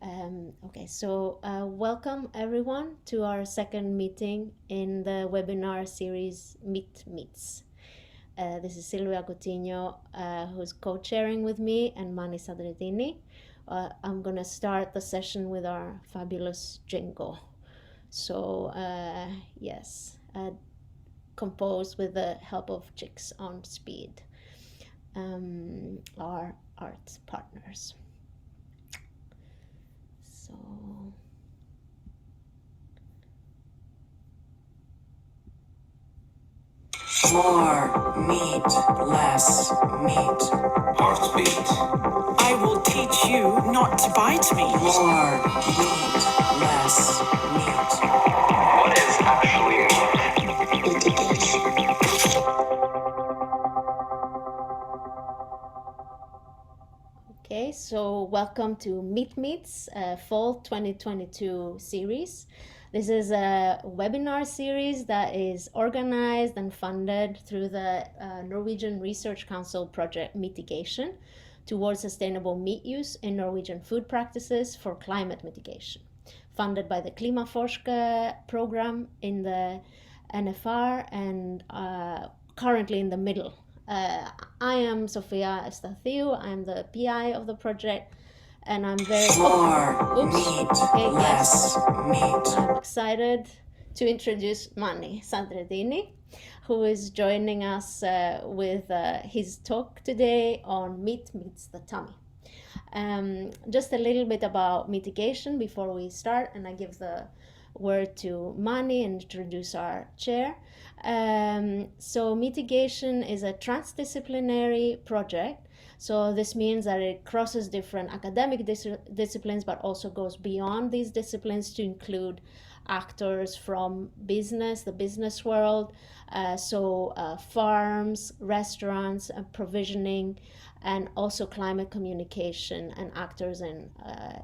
Okay, so welcome everyone to our second meeting in the webinar series Meat Meets. This is Silvia Coutinho, who's co-chairing with me, and Mani Sadredini. I'm going to start the session with our fabulous jingle. So, yes, composed with the help of Chicks on Speed, our art partners. So more meat, less meat. Heartbeat. I will teach you not to bite me. More meat, less meat. What is actually meat? Mitigation. Okay, so welcome to Meat Meets Fall 2022 series. This is a webinar series that is organized and funded through the Norwegian Research Council project MEATigation towards sustainable meat use in Norwegian food practices for climate mitigation, funded by the Klimaforske program in the NFR and currently in the middle. I am Sofia Estacio. I'm the PI of the project, and I'm very more meat, less meat. I'm excited to introduce Mani Sadredini, who is joining us with his talk today on meat meets the tummy. Just a little bit about mitigation before we start, and I give the word to Mani and introduce our chair. So mitigation is a transdisciplinary project. So this means that it crosses different academic disciplines, but also goes beyond these disciplines to include actors from business, the business world, farms, restaurants, provisioning, and also climate communication and actors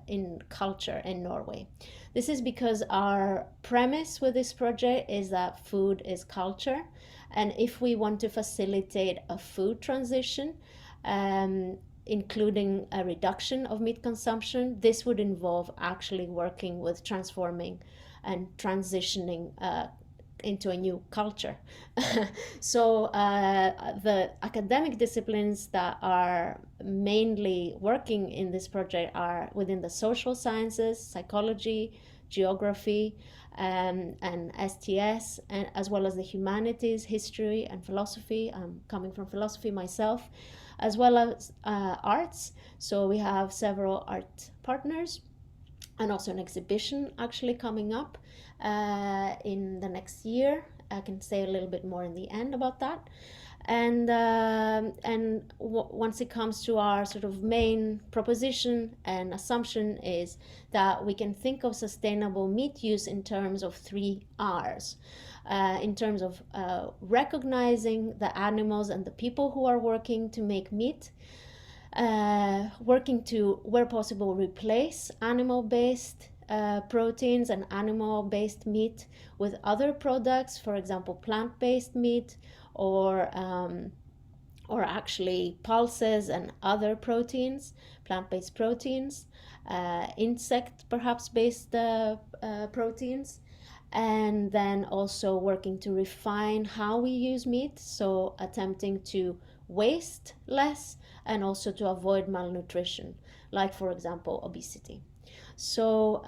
in culture in Norway. This is because our premise with this project is that food is culture, and if we want to facilitate a food transition, including a reduction of meat consumption, this would involve actually working with transforming and transitioning into a new culture. So the academic disciplines that are mainly working in this project are within the social sciences, psychology, geography, and STS, and as well as the humanities, history, and philosophy. I'm coming from philosophy myself, as well as arts. So we have several art partners and also an exhibition actually coming up in the next year. I can say a little bit more in the end about that. And once it comes to our sort of main proposition and assumption is that we can think of sustainable meat use in terms of 3 R's. In terms of recognizing the animals and the people who are working to make meat, working to, where possible, replace animal-based proteins and animal-based meat with other products, for example, plant-based meat or actually pulses and other proteins, plant-based proteins, insect perhaps based proteins, and then also working to refine how we use meat, so attempting to waste less and also to avoid malnutrition, like for example obesity. So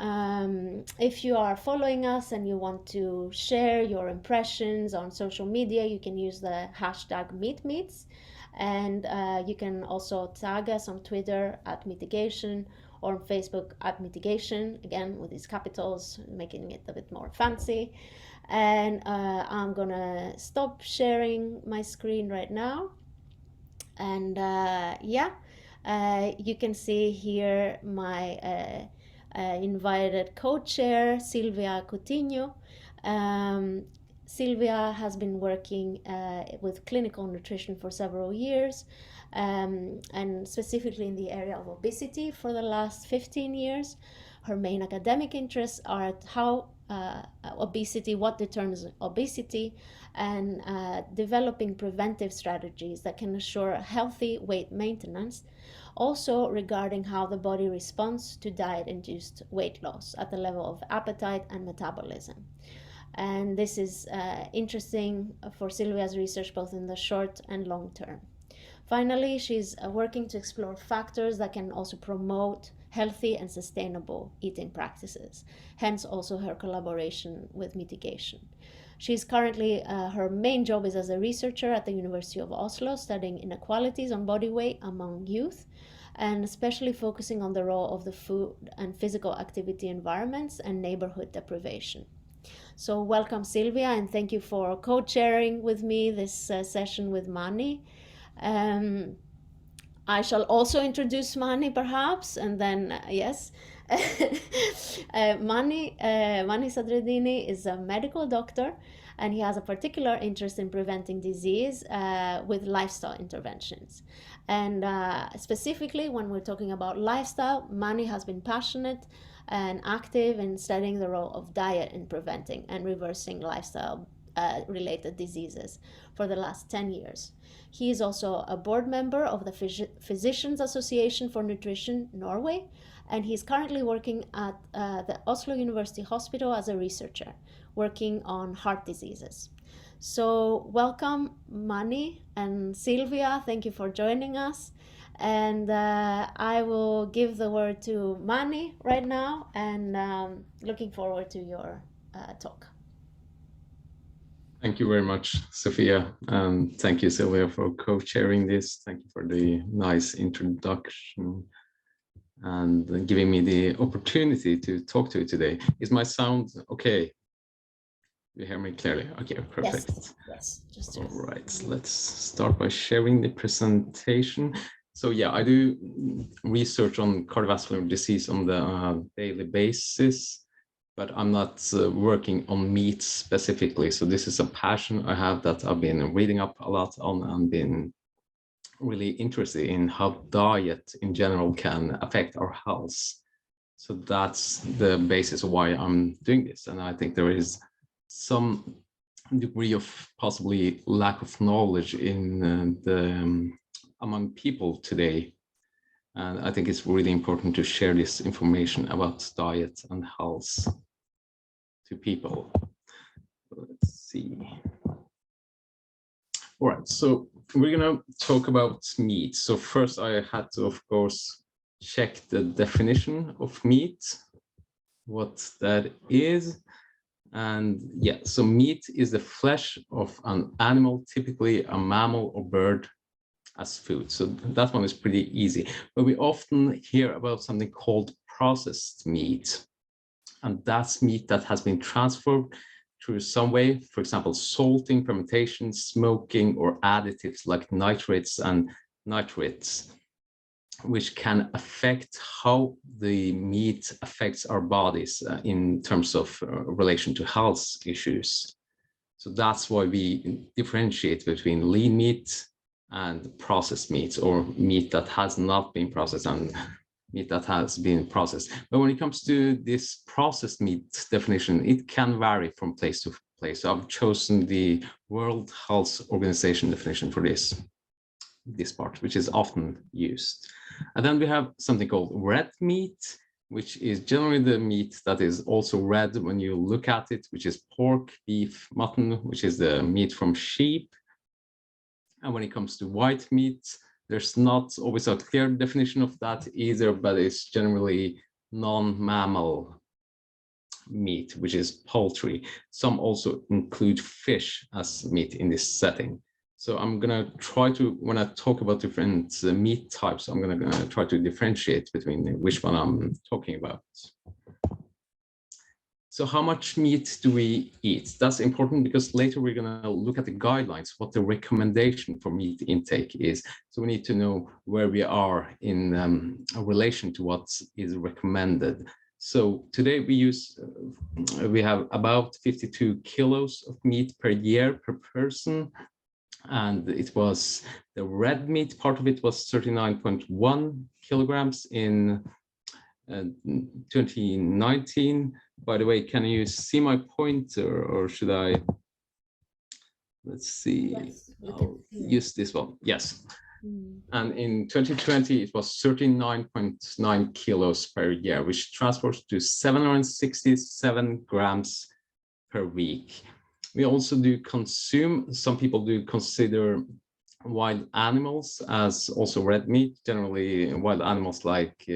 if you are following us and you want to share your impressions on social media, you can use the hashtag #meatmeets, and you can also tag us on Twitter @MEATigation or on Facebook @MEATigation, again with these capitals, making it a bit more fancy. And I'm gonna stop sharing my screen right now. And you can see here my invited co-chair, Silvia Coutinho. Silvia has been working with clinical nutrition for several years, and specifically in the area of obesity for the last 15 years. Her main academic interests are at how obesity, what determines obesity, and developing preventive strategies that can assure healthy weight maintenance, also regarding how the body responds to diet-induced weight loss at the level of appetite and metabolism. And this is interesting for Sylvia's research both in the short and long term. Finally, she's working to explore factors that can also promote healthy and sustainable eating practices, hence also her collaboration with MEATigation. She's currently, her main job is as a researcher at the University of Oslo, studying inequalities on body weight among youth, and especially focusing on the role of the food and physical activity environments and neighborhood deprivation. So welcome, Sylvia, and thank you for co-chairing with me this session with Mani. I shall also introduce Mani, perhaps, and then yes. Mani Sadredini is a medical doctor, and he has a particular interest in preventing disease with lifestyle interventions. And specifically, when we're talking about lifestyle, Mani has been passionate and active in studying the role of diet in preventing and reversing lifestyle related diseases for the last 10 years. He is also a board member of the Physicians Association for Nutrition Norway, and he's currently working at the Oslo University Hospital as a researcher, working on heart diseases. So welcome, Mani and Sylvia. Thank you for joining us. And I will give the word to Mani right now, and looking forward to your talk. Thank you very much, Sophia. Thank you, Sylvia, for co-chairing this. Thank you for the nice introduction and giving me the opportunity to talk to you today. Is my sound okay? You hear me clearly? Okay, perfect. Yes. Just all right, let's start by sharing the presentation. So yeah, I do research on cardiovascular disease on the daily basis, but I'm not working on meat specifically. So this is a passion I have that I've been reading up a lot on and been really interested in how diet in general can affect our health. So that's the basis of why I'm doing this. And I think there is some degree of possibly lack of knowledge in among people today. And I think it's really important to share this information about diet and health to people. Let's see. All right, so we're going to talk about meat. So first I had to, of course, check the definition of meat, what that is. And yeah, so meat is the flesh of an animal, typically a mammal or bird, as food. So that one is pretty easy. But we often hear about something called processed meat. And that's meat that has been transferred through some way, for example, salting, fermentation, smoking, or additives like nitrates and nitrates, which can affect how the meat affects our bodies in terms of relation to health issues. So that's why we differentiate between lean meat and processed meats, or meat that has not been processed and meat that has been processed. But when it comes to this processed meat definition, it can vary from place to place. So I've chosen the World Health Organization definition for this part, which is often used. And then we have something called red meat, which is generally the meat that is also red when you look at it, which is pork, beef, mutton, which is the meat from sheep. And when it comes to white meat, there's not always a clear definition of that either, but it's generally non-mammal meat, which is poultry. Some also include fish as meat in this setting. So I'm going to try to, when I talk about different meat types, I'm going to try to differentiate between which one I'm talking about. So how much meat do we eat? That's important because later we're going to look at the guidelines, what the recommendation for meat intake is. So we need to know where we are in relation to what is recommended. So today we have about 52 kilos of meat per year per person. And it was the red meat part of it was 39.1 kilograms in 2019. By the way, can you see my pointer, or should I? Let's see. Yes, I'll use this one. Yes. And in 2020, it was 39.9 kilos per year, which translates to 767 grams per week. We also do consume, some people do consider wild animals as also red meat, generally wild animals like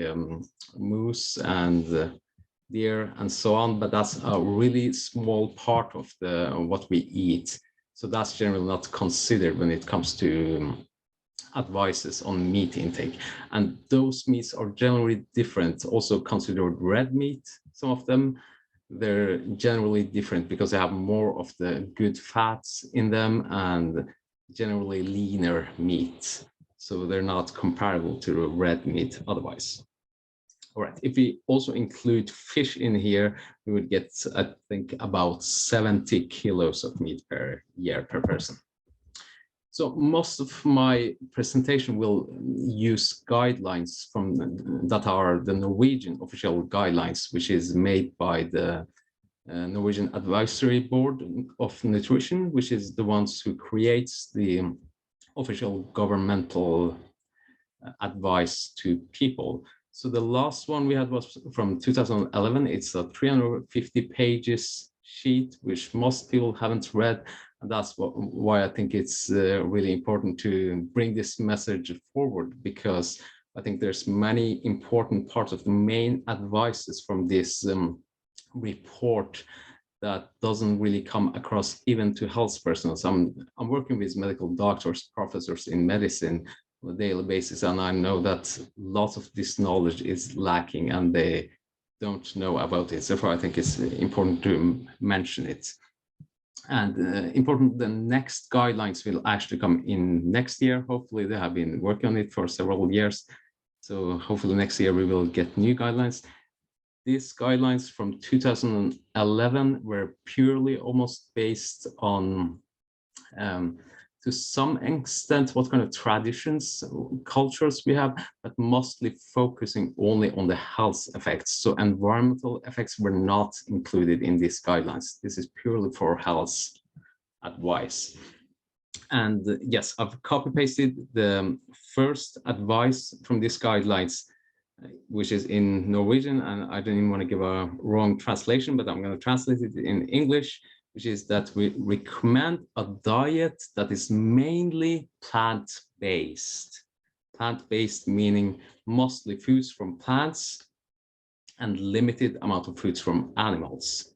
moose and deer and so on, but that's a really small part of what we eat. So that's generally not considered when it comes to advices on meat intake. And those meats are generally different, also considered red meat, some of them. They're generally different because they have more of the good fats in them and generally leaner meat. So they're not comparable to red meat otherwise. All right, if we also include fish in here, we would get, I think, about 70 kilos of meat per year per person. So most of my presentation will use guidelines from that are the Norwegian official guidelines, which is made by the Norwegian Advisory Board of Nutrition, which is the ones who creates the official governmental advice to people. So the last one we had was from 2011. It's a 350 pages sheet, which most people haven't read. And that's why I think it's really important to bring this message forward, because I think there's many important parts of the main advices from this report that doesn't really come across even to health personnel. I'm working with medical doctors, professors in medicine on a daily basis, and I know that lots of this knowledge is lacking and they don't know about it. Therefore, I think it's important to mention it. And important, the next guidelines will actually come in next year. Hopefully, they have been working on it for several years. So hopefully next year we will get new guidelines. These guidelines from 2011 were purely almost based on, to some extent, what kind of traditions, cultures we have, but mostly focusing only on the health effects. So environmental effects were not included in these guidelines. This is purely for health advice. And yes, I've copy pasted the first advice from these guidelines, which is in Norwegian, and I don't even want to give a wrong translation, but I'm going to translate it in English, which is that we recommend a diet that is mainly plant-based. Plant-based meaning mostly foods from plants and limited amount of foods from animals,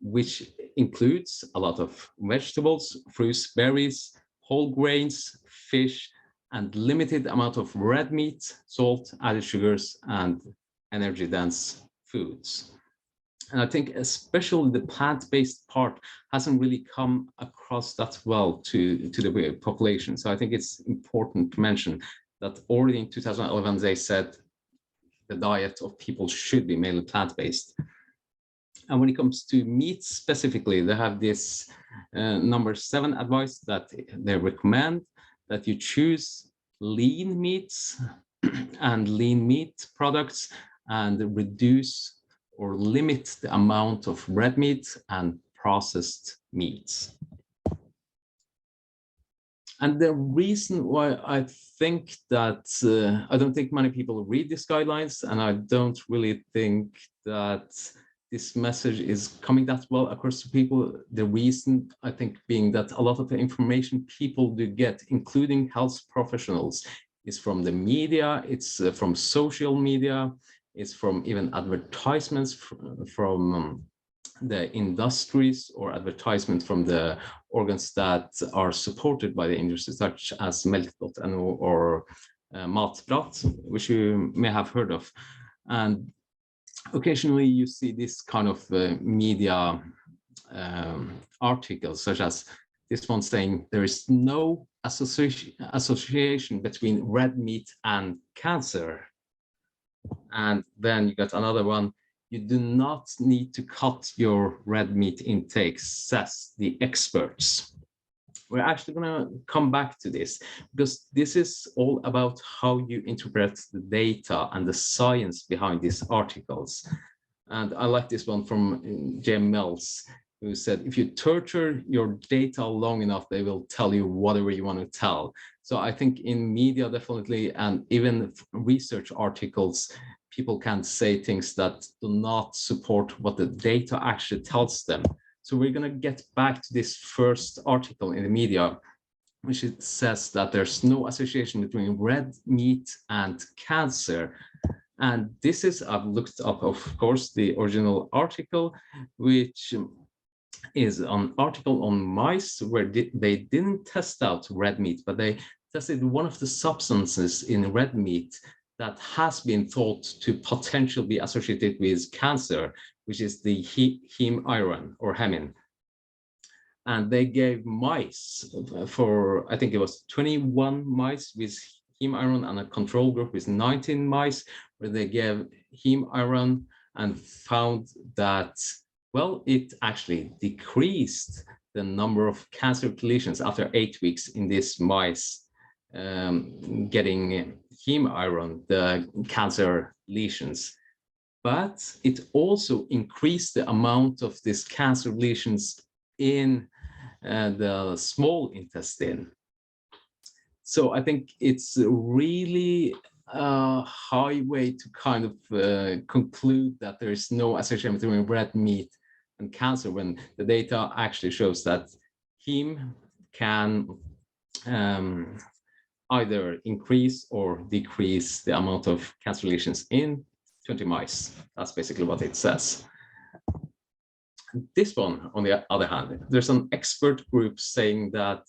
which includes a lot of vegetables, fruits, berries, whole grains, fish, and limited amount of red meat, salt, added sugars, and energy-dense foods. And I think especially the plant-based part hasn't really come across that well to the population. So I think it's important to mention that already in 2011, they said the diet of people should be mainly plant-based. And when it comes to meat specifically, they have this number 7 advice that they recommend that you choose lean meats and lean meat products and reduce or limit the amount of red meat and processed meats. And the reason why I think that I don't think many people read these guidelines, and I don't really think that this message is coming that well across to people. The reason, I think, being that a lot of the information people do get, including health professionals, is from the media, it's from social media, it's from even advertisements from the industries or advertisements from the organs that are supported by the industry, such as Melk.no or Matprat, which you may have heard of. And occasionally you see this kind of media articles, such as this one saying there is no association between red meat and cancer. And then you got another one, you do not need to cut your red meat intake, says the experts. We're actually going to come back to this, because this is all about how you interpret the data and the science behind these articles. And I like this one from J. Mills. who said, if you torture your data long enough, they will tell you whatever you want to tell. So I think in media, definitely, and even research articles, people can say things that do not support what the data actually tells them. So we're going to get back to this first article in the media, which it says that there's no association between red meat and cancer. And this is, I've looked up, of course, the original article, which is an article on mice where they didn't test out red meat, but they tested one of the substances in red meat that has been thought to potentially be associated with cancer, which is the heme iron or hemin. And they gave mice for, I think it was 21 mice with heme iron and a control group with 19 mice, where they gave heme iron and found that, well, it actually decreased the number of cancer lesions after 8 weeks in these mice getting heme iron, the cancer lesions. But it also increased the amount of these cancer lesions in the small intestine. So I think it's really a high way to kind of conclude that there is no association between red meat and cancer, when the data actually shows that heme can either increase or decrease the amount of cancer lesions in 20 mice. That's basically what it says. This one, on the other hand, there's an expert group saying that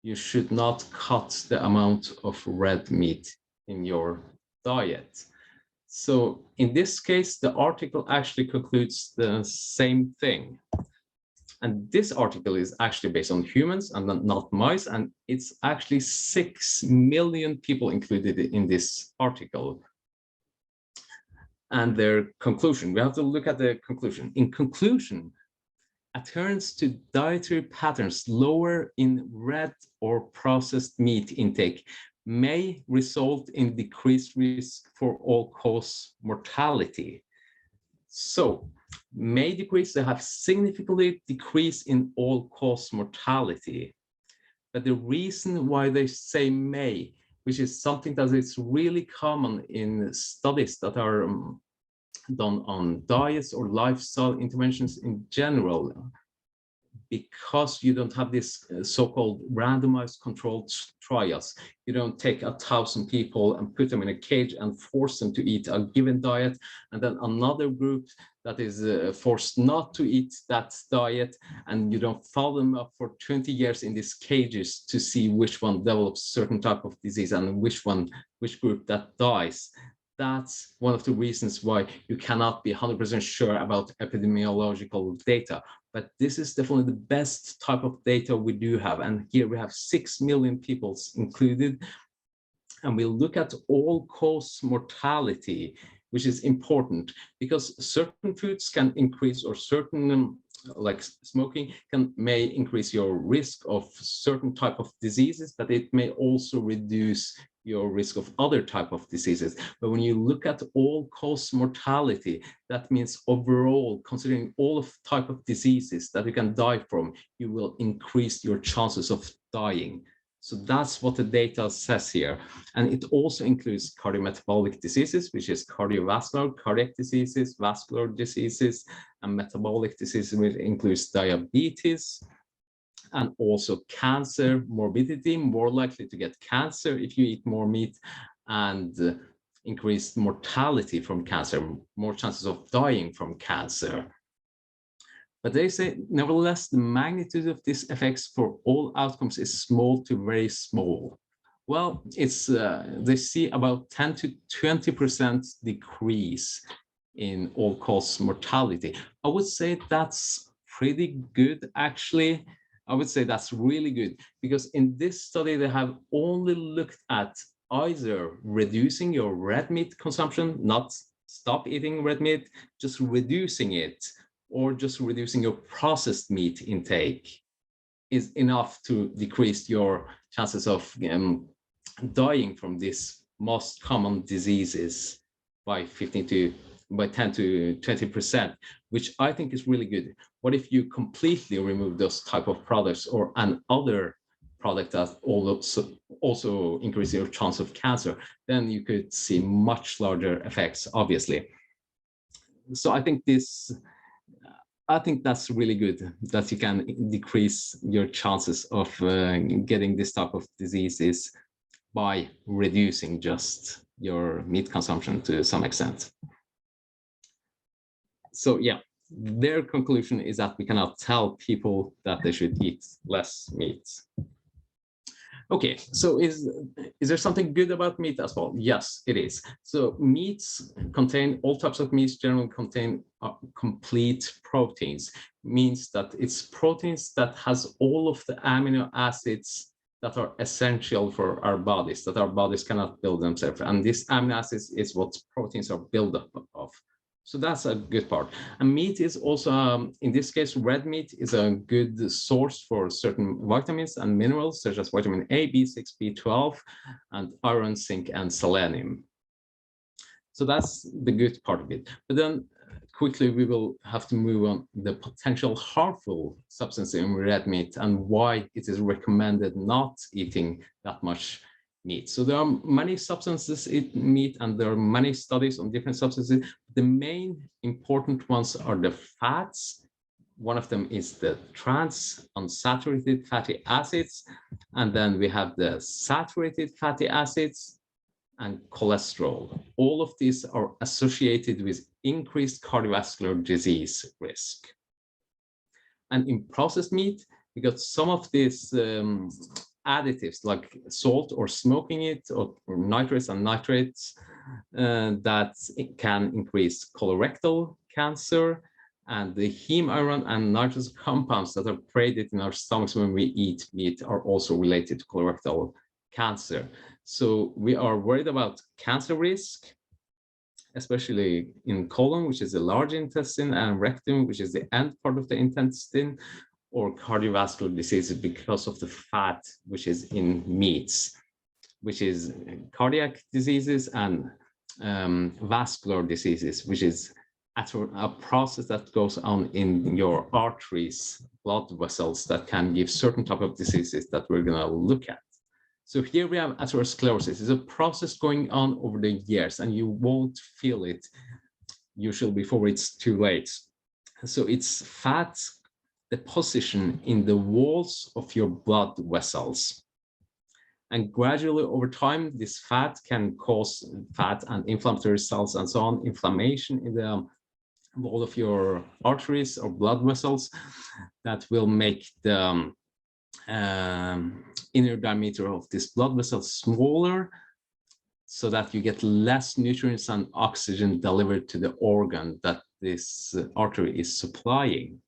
you should not cut the amount of red meat in your diet. So in this case, the article actually concludes the same thing. And this article is actually based on humans and not mice, and it's actually 6 million people included in this article. And their conclusion, we have to look at the conclusion. In conclusion, adherence to dietary patterns lower in red or processed meat intake may result in decreased risk for all-cause mortality. So, may decrease, they have significantly decreased in all-cause mortality. But the reason why they say may, which is something that is really common in studies that are done on diets or lifestyle interventions in general, because you don't have this so-called randomized controlled trials. You don't take 1,000 people and put them in a cage and force them to eat a given diet, and then another group that is forced not to eat that diet, and you don't follow them up for 20 years in these cages to see which one develops certain type of disease and which group that dies. That's one of the reasons why you cannot be 100% sure about epidemiological data. But this is definitely the best type of data we do have. And here we have 6 million people included. And we look at all-cause mortality, which is important because certain foods can increase, or certain like smoking may increase your risk of certain type of diseases, but it may also reduce your risk of other type of diseases. But when you look at all-cause mortality, that means overall, considering all of type of diseases that you can die from, you will increase your chances of dying. So that's what the data says here. And it also includes cardiometabolic diseases, which is cardiovascular, cardiac diseases, vascular diseases, and metabolic diseases, which includes diabetes, and also cancer, morbidity, more likely to get cancer if you eat more meat, and increased mortality from cancer, more chances of dying from cancer. But they say, nevertheless, the magnitude of these effects for all outcomes is small to very small. Well, it's they see about 10 to 20% decrease in all-cause mortality. I would say that's pretty good, actually. I would say that's really good, because in this study, they have only looked at either reducing your red meat consumption, not stop eating red meat, just reducing it, or just reducing your processed meat intake is enough to decrease your chances of dying from these most common diseases by 15 to by 10 to 20%, which I think is really good. What if you completely remove those type of products or another product that also increase your chance of cancer? Then you could see much larger effects, obviously. So I think that's really good, that you can decrease your chances of getting this type of diseases by reducing just your meat consumption to some extent. So yeah, their conclusion is that we cannot tell people that they should eat less meat. Okay, so is there something good about meat as well? Yes, it is. So meats contain, all types of meats generally contain complete proteins. Means that it's proteins that has all of the amino acids that are essential for our bodies, that our bodies cannot build themselves. And these amino acids is what proteins are built up of. So that's a good part. And meat is also, in this case, red meat is a good source for certain vitamins and minerals, such as vitamin A, B6, B12, and iron, zinc, and selenium. So that's the good part of it. But then quickly, we will have to move on the potential harmful substance in red meat and why it is recommended not eating that much meat. So there are many substances in meat, and there are many studies on different substances. The main important ones are the fats. One of them is the trans unsaturated fatty acids, and then we have the saturated fatty acids and cholesterol. All of these are associated with increased cardiovascular disease risk. And in processed meat, we got some of these additives like salt or smoking it, or nitrates and nitrates that can increase colorectal cancer, and the heme iron and nitrous compounds that are created in our stomachs when we eat meat are also related to colorectal cancer. So we are worried about cancer risk, especially in colon, which is the large intestine, and rectum, which is the end part of the intestine, or cardiovascular diseases because of the fat which is in meats, which is cardiac diseases and vascular diseases, which is a process that goes on in your arteries, blood vessels, that can give certain type of diseases that we're going to look at. So here we have atherosclerosis. It's a process going on over the years, and you won't feel it usually before it's too late. So it's fat deposition in the walls of your blood vessels. And gradually over time, this fat can cause fat and inflammatory cells and so on, inflammation in the wall of your arteries or blood vessels that will make the inner diameter of this blood vessel smaller, so that you get less nutrients and oxygen delivered to the organ that this artery is supplying.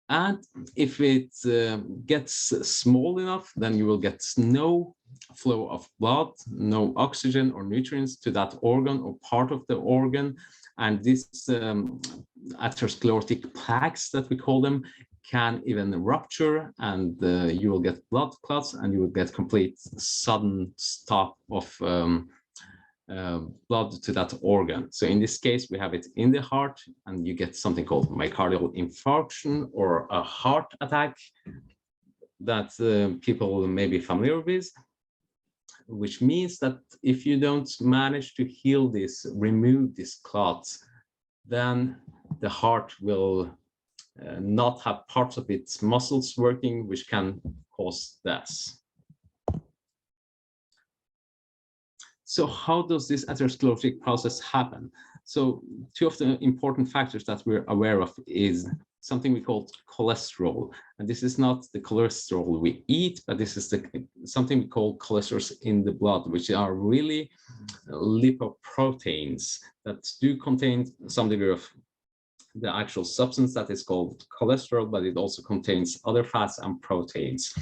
And if it gets small enough, then you will get no flow of blood, no oxygen or nutrients to that organ or part of the organ. And these atherosclerotic plaques, that we call them, can even rupture, and you will get blood clots, and you will get complete sudden stop of blood to that organ. So in this case, we have it in the heart, and you get something called myocardial infarction or a heart attack that people may be familiar with, which means that if you don't manage to heal this, remove this clots, then the heart will not have parts of its muscles working, which can cause death. So how does this atherosclerotic process happen? So two of the important factors that we're aware of is something we call cholesterol. And this is not the cholesterol we eat, but this is something we call cholesterol in the blood, which are really lipoproteins that do contain some degree of the actual substance that is called cholesterol, but it also contains other fats and proteins.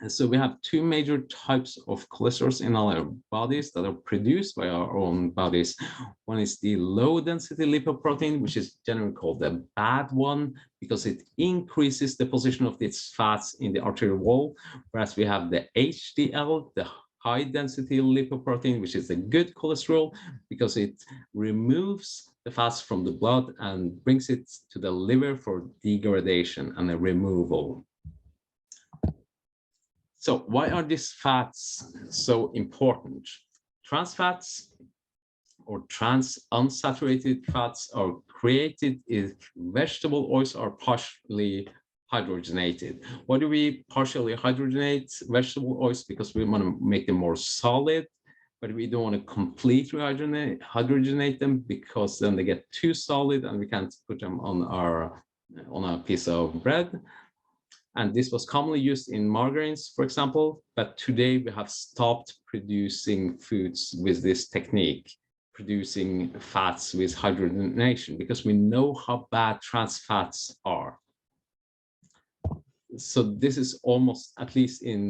And so we have two major types of cholesterol in our bodies that are produced by our own bodies. One is the low density lipoprotein, which is generally called the bad one, because it increases the position of its fats in the arterial wall, whereas we have the HDL, the high density lipoprotein, which is a good cholesterol because it removes the fats from the blood and brings it to the liver for degradation and a removal. So why are these fats so important? Trans fats or trans unsaturated fats are created if vegetable oils are partially hydrogenated. Why do we partially hydrogenate vegetable oils? Because we want to make them more solid, but we don't want to completely hydrogenate them because then they get too solid and we can't put them on a piece of bread. And this was commonly used in margarines, for example, but today we have stopped producing foods with this technique, producing fats with hydrogenation, because we know how bad trans fats are. So this is almost, at least in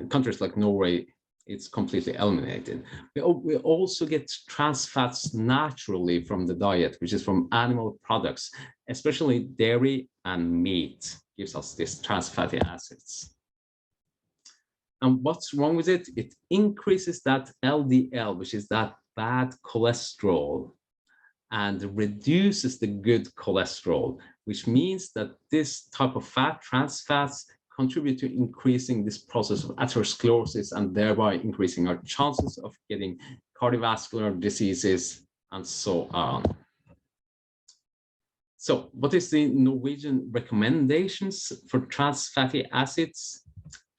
countries like Norway, it's completely eliminated. We also get trans fats naturally from the diet, which is from animal products, especially dairy and meat gives us these trans fatty acids. And what's wrong with it? It increases that LDL, which is that bad cholesterol, and reduces the good cholesterol, which means that this type of fat, trans fats, contribute to increasing this process of atherosclerosis and thereby increasing our chances of getting cardiovascular diseases and so on. So what is the Norwegian recommendations for trans fatty acids?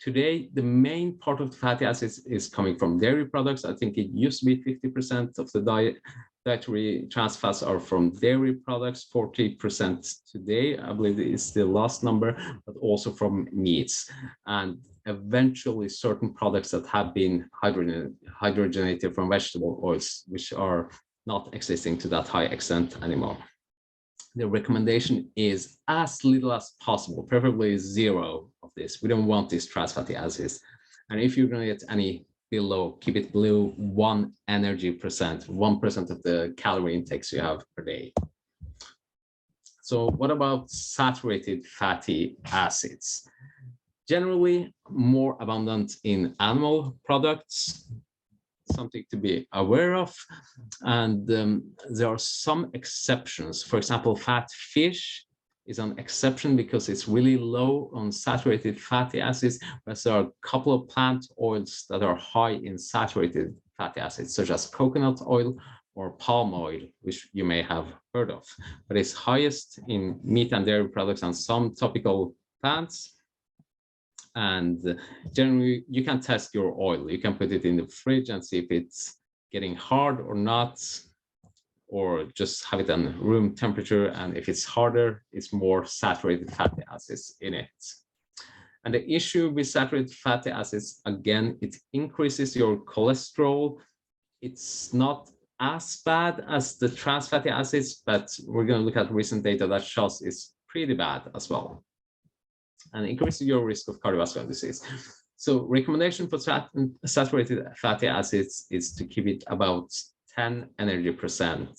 Today, the main part of the fatty acids is coming from dairy products. I think it used to be 50% of the dietary trans fats are from dairy products, 40% today, I believe is the last number, but also from meats. And eventually certain products that have been hydrogenated from vegetable oils, which are not existing to that high extent anymore. The recommendation is as little as possible, preferably zero of this. We don't want these trans fatty acids. And if you're going to get any below, keep it below 1 energy percent, 1% of the calorie intakes you have per day. So what about saturated fatty acids? Generally more abundant in animal products, something to be aware of. And there are some exceptions. For example, fat fish is an exception because it's really low on saturated fatty acids, but there are a couple of plant oils that are high in saturated fatty acids, such as coconut oil or palm oil, which you may have heard of. But it's highest in meat and dairy products and some topical plants. And generally, you can test your oil. You can put it in the fridge and see if it's getting hard or not, or just have it on room temperature. And if it's harder, it's more saturated fatty acids in it. And the issue with saturated fatty acids, again, it increases your cholesterol. It's not as bad as the trans fatty acids, but we're going to look at recent data that shows it's pretty bad as well, and increases your risk of cardiovascular disease. So recommendation for saturated fatty acids is to keep it about 10 energy percent.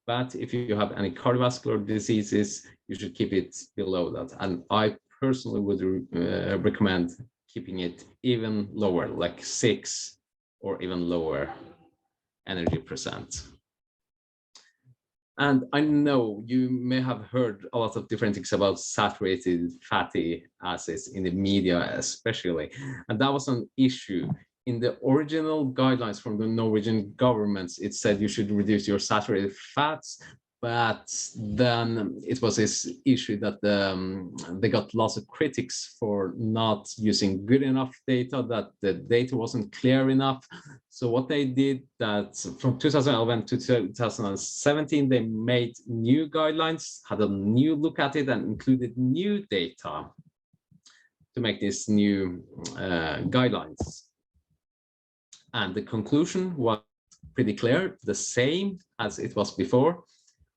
But if you have any cardiovascular diseases, you should keep it below that. And I personally would recommend keeping it even lower, like 6 or even lower energy percent. And I know you may have heard a lot of different things about saturated fatty acids in the media, especially, and that was an issue. In the original guidelines from the Norwegian government, it said you should reduce your saturated fats, but then it was this issue that they got lots of critics for not using good enough data, that the data wasn't clear enough. So what they did, that from 2011 to 2017, they made new guidelines, had a new look at it, and included new data to make these new guidelines. And the conclusion was pretty clear, the same as it was before: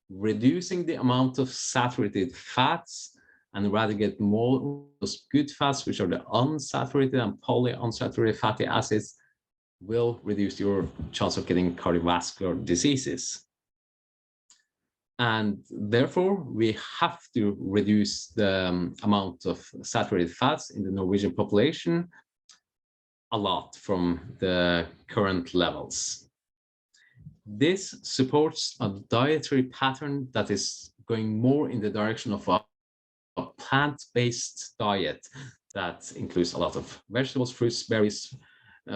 reducing the amount of saturated fats and rather get more of those good fats, which are the unsaturated and polyunsaturated fatty acids, will reduce your chance of getting cardiovascular diseases. And therefore, we have to reduce the amount of saturated fats in the Norwegian population. a lot from the current levels. This supports a dietary pattern that is going more in the direction of a plant-based diet that includes a lot of vegetables, fruits, berries,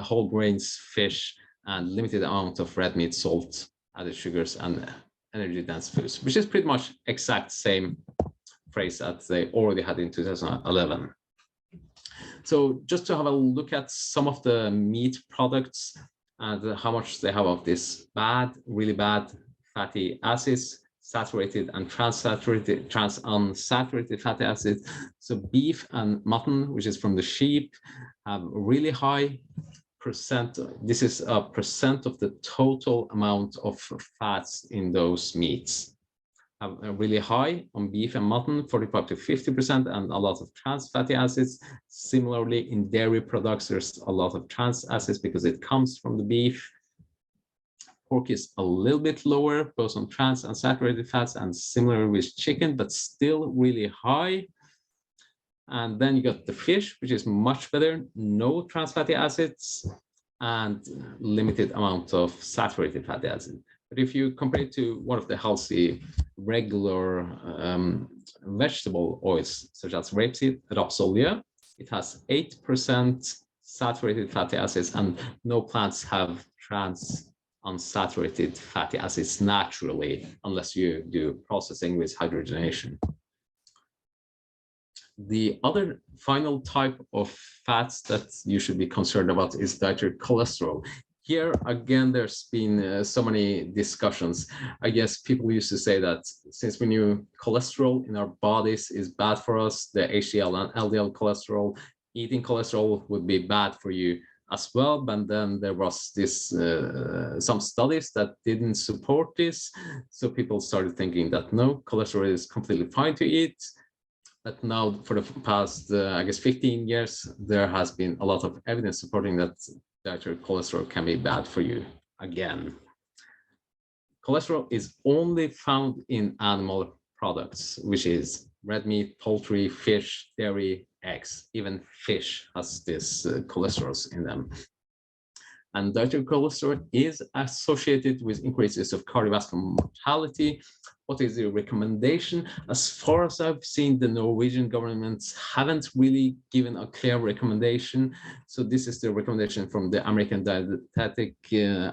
whole grains, fish, and limited amount of red meat, salt, added sugars, and energy-dense foods, which is pretty much exact same phrase that they already had in 2011. So just to have a look at some of the meat products and how much they have of this bad, really bad fatty acids, saturated and transunsaturated fatty acids. So beef and mutton, which is from the sheep, have really high percent. This is a percent of the total amount of fats in those meats. Have really high on beef and mutton, 45 to 50%, and a lot of trans fatty acids. Similarly, in dairy products, there's a lot of trans acids because it comes from the beef. Pork is a little bit lower, both on trans and saturated fats, and similar with chicken, but still really high. And then you got the fish, which is much better, no trans fatty acids and limited amount of saturated fatty acid. But if you compare it to one of the healthy regular vegetable oils, such as rapeseed, rapsolia, it has 8% saturated fatty acids, and no plants have trans unsaturated fatty acids naturally, unless you do processing with hydrogenation. The other final type of fats that you should be concerned about is dietary cholesterol. Here, again, there's been so many discussions. I guess people used to say that since we knew cholesterol in our bodies is bad for us, the HDL and LDL cholesterol, eating cholesterol would be bad for you as well. But then there was this some studies that didn't support this. So people started thinking that no, cholesterol is completely fine to eat. But now for the past, I guess, 15 years, there has been a lot of evidence supporting that dietary cholesterol can be bad for you again. Cholesterol is only found in animal products, which is red meat, poultry, fish, dairy, eggs. Even fish has this cholesterol in them. And dietary cholesterol is associated with increases of cardiovascular mortality. What is the recommendation? As far as I've seen, the Norwegian governments haven't really given a clear recommendation. So this is the recommendation from the American Dietetic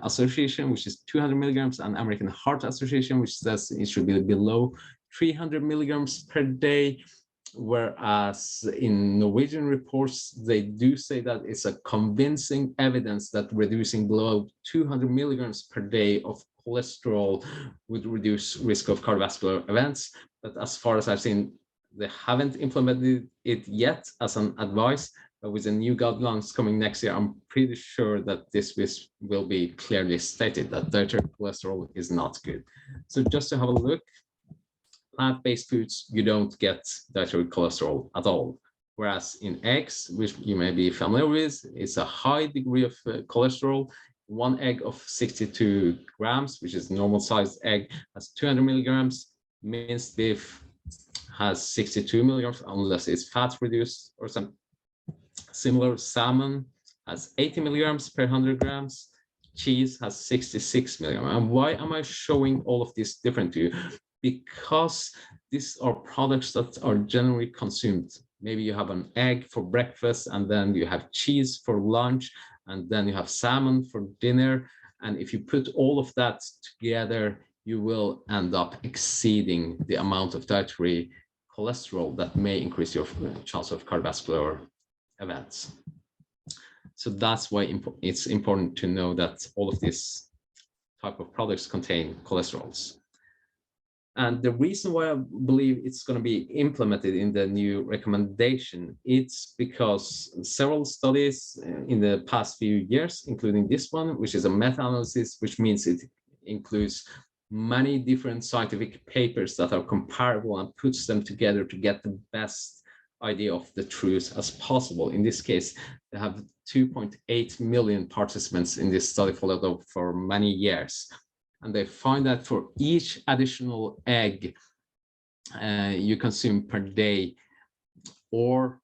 Association, which is 200 milligrams, and American Heart Association, which says it should be below 300 milligrams per day. Whereas in Norwegian reports, they do say that it's a convincing evidence that reducing below 200 milligrams per day of cholesterol would reduce risk of cardiovascular events. But as far as I've seen, they haven't implemented it yet as an advice. But with the new guidelines coming next year, I'm pretty sure that this will be clearly stated that dietary cholesterol is not good. So just to have a look, plant-based foods, you don't get dietary cholesterol at all. Whereas in eggs, which you may be familiar with, it's a high degree of cholesterol. One egg of 62 grams, which is normal sized egg, has 200 milligrams. Minced beef has 62 milligrams, unless it's fat reduced or some similar. Salmon has 80 milligrams per 100 grams. Cheese has 66 milligrams. And why am I showing all of this different to you? Because these are products that are generally consumed. Maybe you have an egg for breakfast, and then you have cheese for lunch, and then you have salmon for dinner. And if you put all of that together, you will end up exceeding the amount of dietary cholesterol that may increase your chance of cardiovascular events. So that's why it's important to know that all of these type of products contain cholesterols. And the reason why I believe it's going to be implemented in the new recommendation, it's because several studies in the past few years, including this one, which is a meta-analysis, which means it includes many different scientific papers that are comparable and puts them together to get the best idea of the truth as possible. In this case, they have 2.8 million participants in this study followed up for many years. And they find that for each additional egg you consume per day, or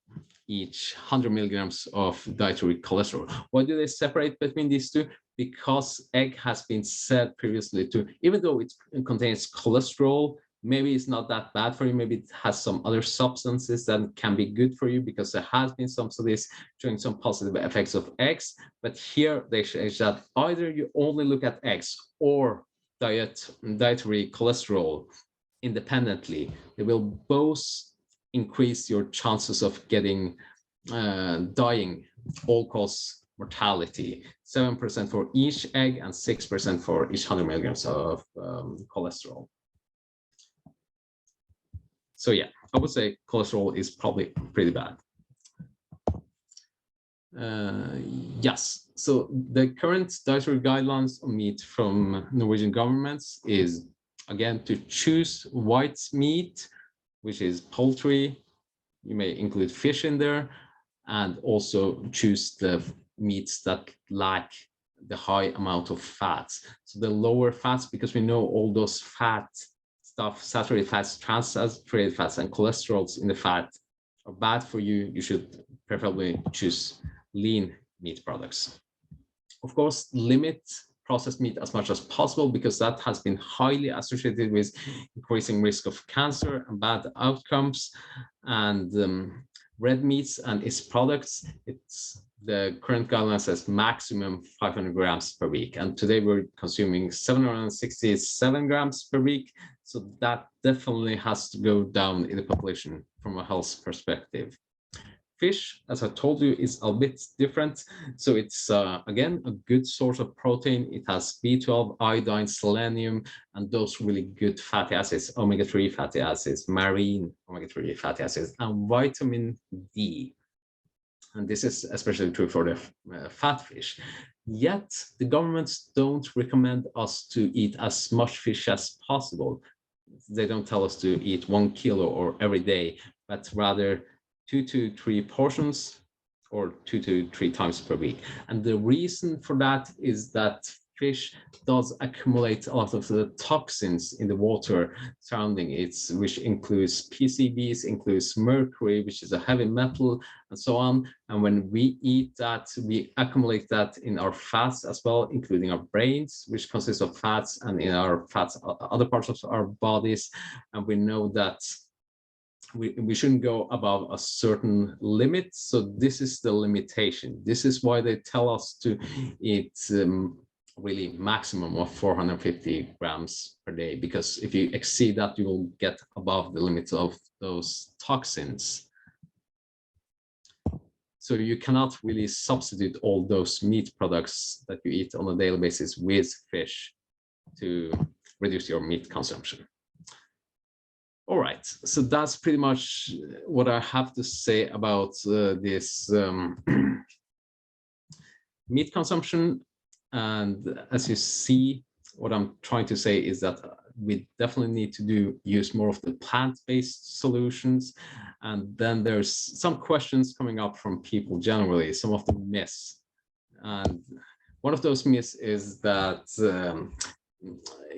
each 100 milligrams of dietary cholesterol. Why do they separate between these two? Because egg has been said previously to, even though it contains cholesterol, maybe it's not that bad for you. Maybe it has some other substances that can be good for you, because there has been some studies showing some positive effects of eggs. But here they say that either you only look at eggs or dietary cholesterol independently. They will both increase your chances of getting dying, all-cause mortality. 7% for each egg and 6% for each 100 milligrams of cholesterol. So yeah, I would say cholesterol is probably pretty bad. Yes, so the current dietary guidelines on meat from Norwegian governments is, again, to choose white meat, which is poultry. You may include fish in there, and also choose the meats that lack the high amount of fats. So the lower fats, because we know all those fat stuff, saturated fats, trans-saturated fats, and cholesterols in the fat are bad for you. You should preferably choose lean meat products. Of course, limit processed meat as much as possible, because that has been highly associated with increasing risk of cancer and bad outcomes. And red meats and its products, it's the current guideline says maximum 500 grams per week, and today we're consuming 767 grams per week. So that definitely has to go down in the population from a health perspective. Fish, as I told you, is a bit different. So it's, again, a good source of protein. It has B12, iodine, selenium, and those really good fatty acids, omega-3 fatty acids, marine omega-3 fatty acids, and vitamin D. And this is especially true for the fat fish. Yet the governments don't recommend us to eat as much fish as possible. They don't tell us to eat 1 kilo or every day, but rather 2 to 3 portions or 2 to 3 times per week. And the reason for that is that fish does accumulate a lot of the toxins in the water surrounding it, which includes PCBs, includes mercury, which is a heavy metal, and so on. And when we eat that, we accumulate that in our fats as well, including our brains, which consists of fats, and in our fats, other parts of our bodies. And we know that we shouldn't go above a certain limit. So this is the limitation. This is why they tell us to eat really maximum of 450 grams per day, because if you exceed that, you will get above the limits of those toxins. So you cannot really substitute all those meat products that you eat on a daily basis with fish to reduce your meat consumption. All right, so that's pretty much what I have to say about this meat consumption. And as you see, what I'm trying to say is that we definitely need to use more of the plant-based solutions. And then there's some questions coming up from people generally, some of the myths. And one of those myths is that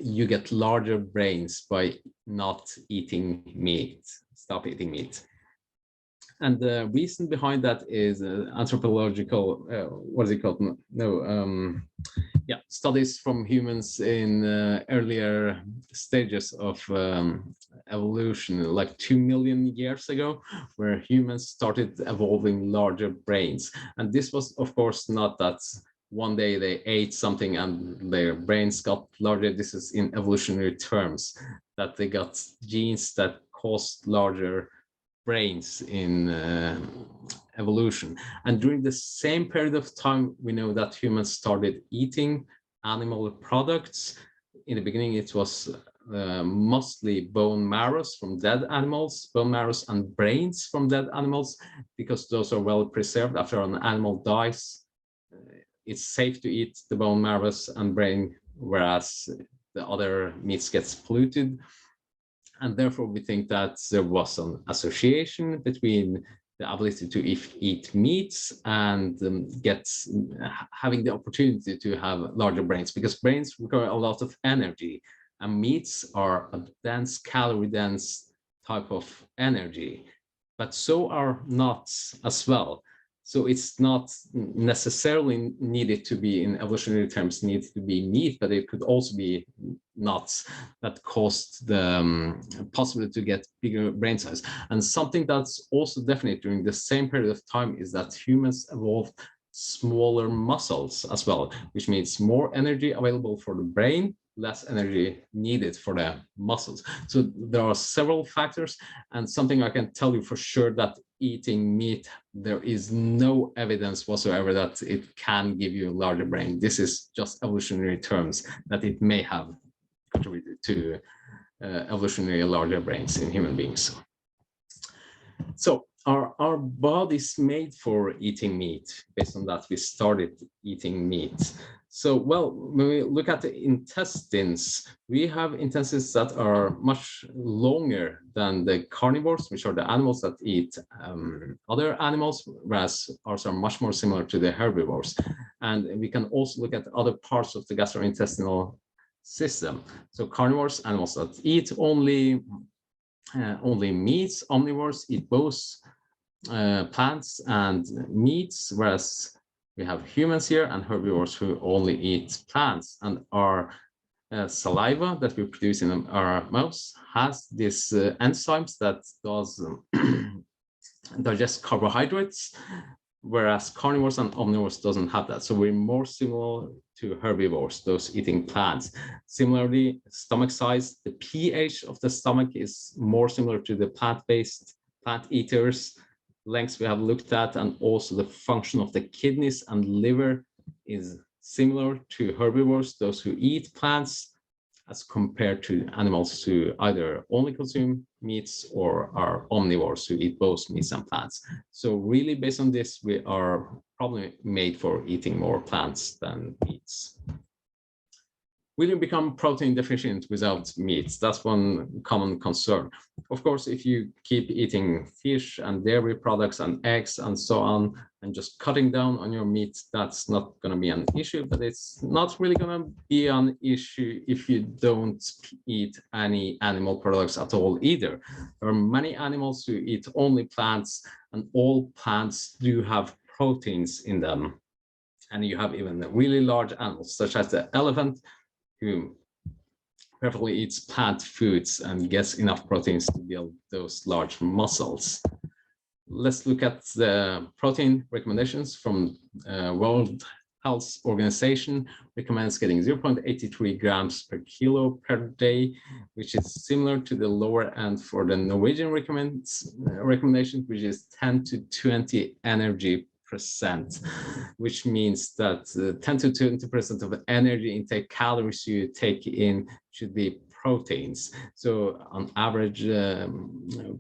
you get larger brains by not eating meat, stop eating meat. And the reason behind that is anthropological, what is it called? Yeah, studies from humans in earlier stages of evolution, like 2 million years ago, where humans started evolving larger brains. And this was, of course, not that one day they ate something and their brains got larger. This is in evolutionary terms, that they got genes that caused larger brains in evolution. And during the same period of time, we know that humans started eating animal products. In the beginning, it was mostly bone marrows from dead animals, bone marrows and brains from dead animals, because those are well preserved. After an animal dies, it's safe to eat the bone marrows and brain, whereas the other meats gets polluted. And therefore, we think that there was an association between the ability to eat meats and having the opportunity to have larger brains, because brains require a lot of energy, and meats are a dense, calorie-dense type of energy. but so are nuts as well. So it's not necessarily needed to be, in evolutionary terms, needed to be meat, but it could also be nuts that caused the possibility to get bigger brain size. And something that's also definite during the same period of time is that humans evolved smaller muscles as well, which means more energy available for the brain, less energy needed for the muscles. So there are several factors, and something I can tell you for sure, that eating meat, there is no evidence whatsoever that it can give you a larger brain. This is just evolutionary terms that it may have contributed to evolutionary larger brains in human beings. So our bodies made for eating meat. Based on that, we started eating meat. So, well, when we look at the intestines, we have intestines that are much longer than the carnivores, which are the animals that eat other animals, whereas ours are much more similar to the herbivores. And we can also look at other parts of the gastrointestinal system. So carnivores, animals that eat only meats. Omnivores eat both plants and meats, whereas we have humans here and herbivores who only eat plants. And our saliva that we produce in our mouths has these enzymes that does digest carbohydrates, whereas carnivores and omnivores doesn't have that. So we're more similar to herbivores, those eating plants. Similarly, stomach size, the pH of the stomach is more similar to the plant-based plant eaters. Lengths we have looked at, and also the function of the kidneys and liver is similar to herbivores, those who eat plants, as compared to animals who either only consume meats or are omnivores who eat both meats and plants. So really, based on this, we are probably made for eating more plants than meats. Will you become protein deficient without meats? That's one common concern. Of course, if you keep eating fish and dairy products and eggs and so on, and just cutting down on your meat, that's not going to be an issue, but it's not really going to be an issue if you don't eat any animal products at all either. There are many animals who eat only plants, and all plants do have proteins in them. And you have even really large animals, such as the elephant, who preferably eats plant foods and gets enough proteins to build those large muscles. Let's look at the protein recommendations from World Health Organization. Recommends getting 0.83 grams per kilo per day, which is similar to the lower end for the Norwegian recommendation, which is 10 to 20 energy percent, which means that 10 to 20% of the energy intake calories you take in should be proteins. So on average,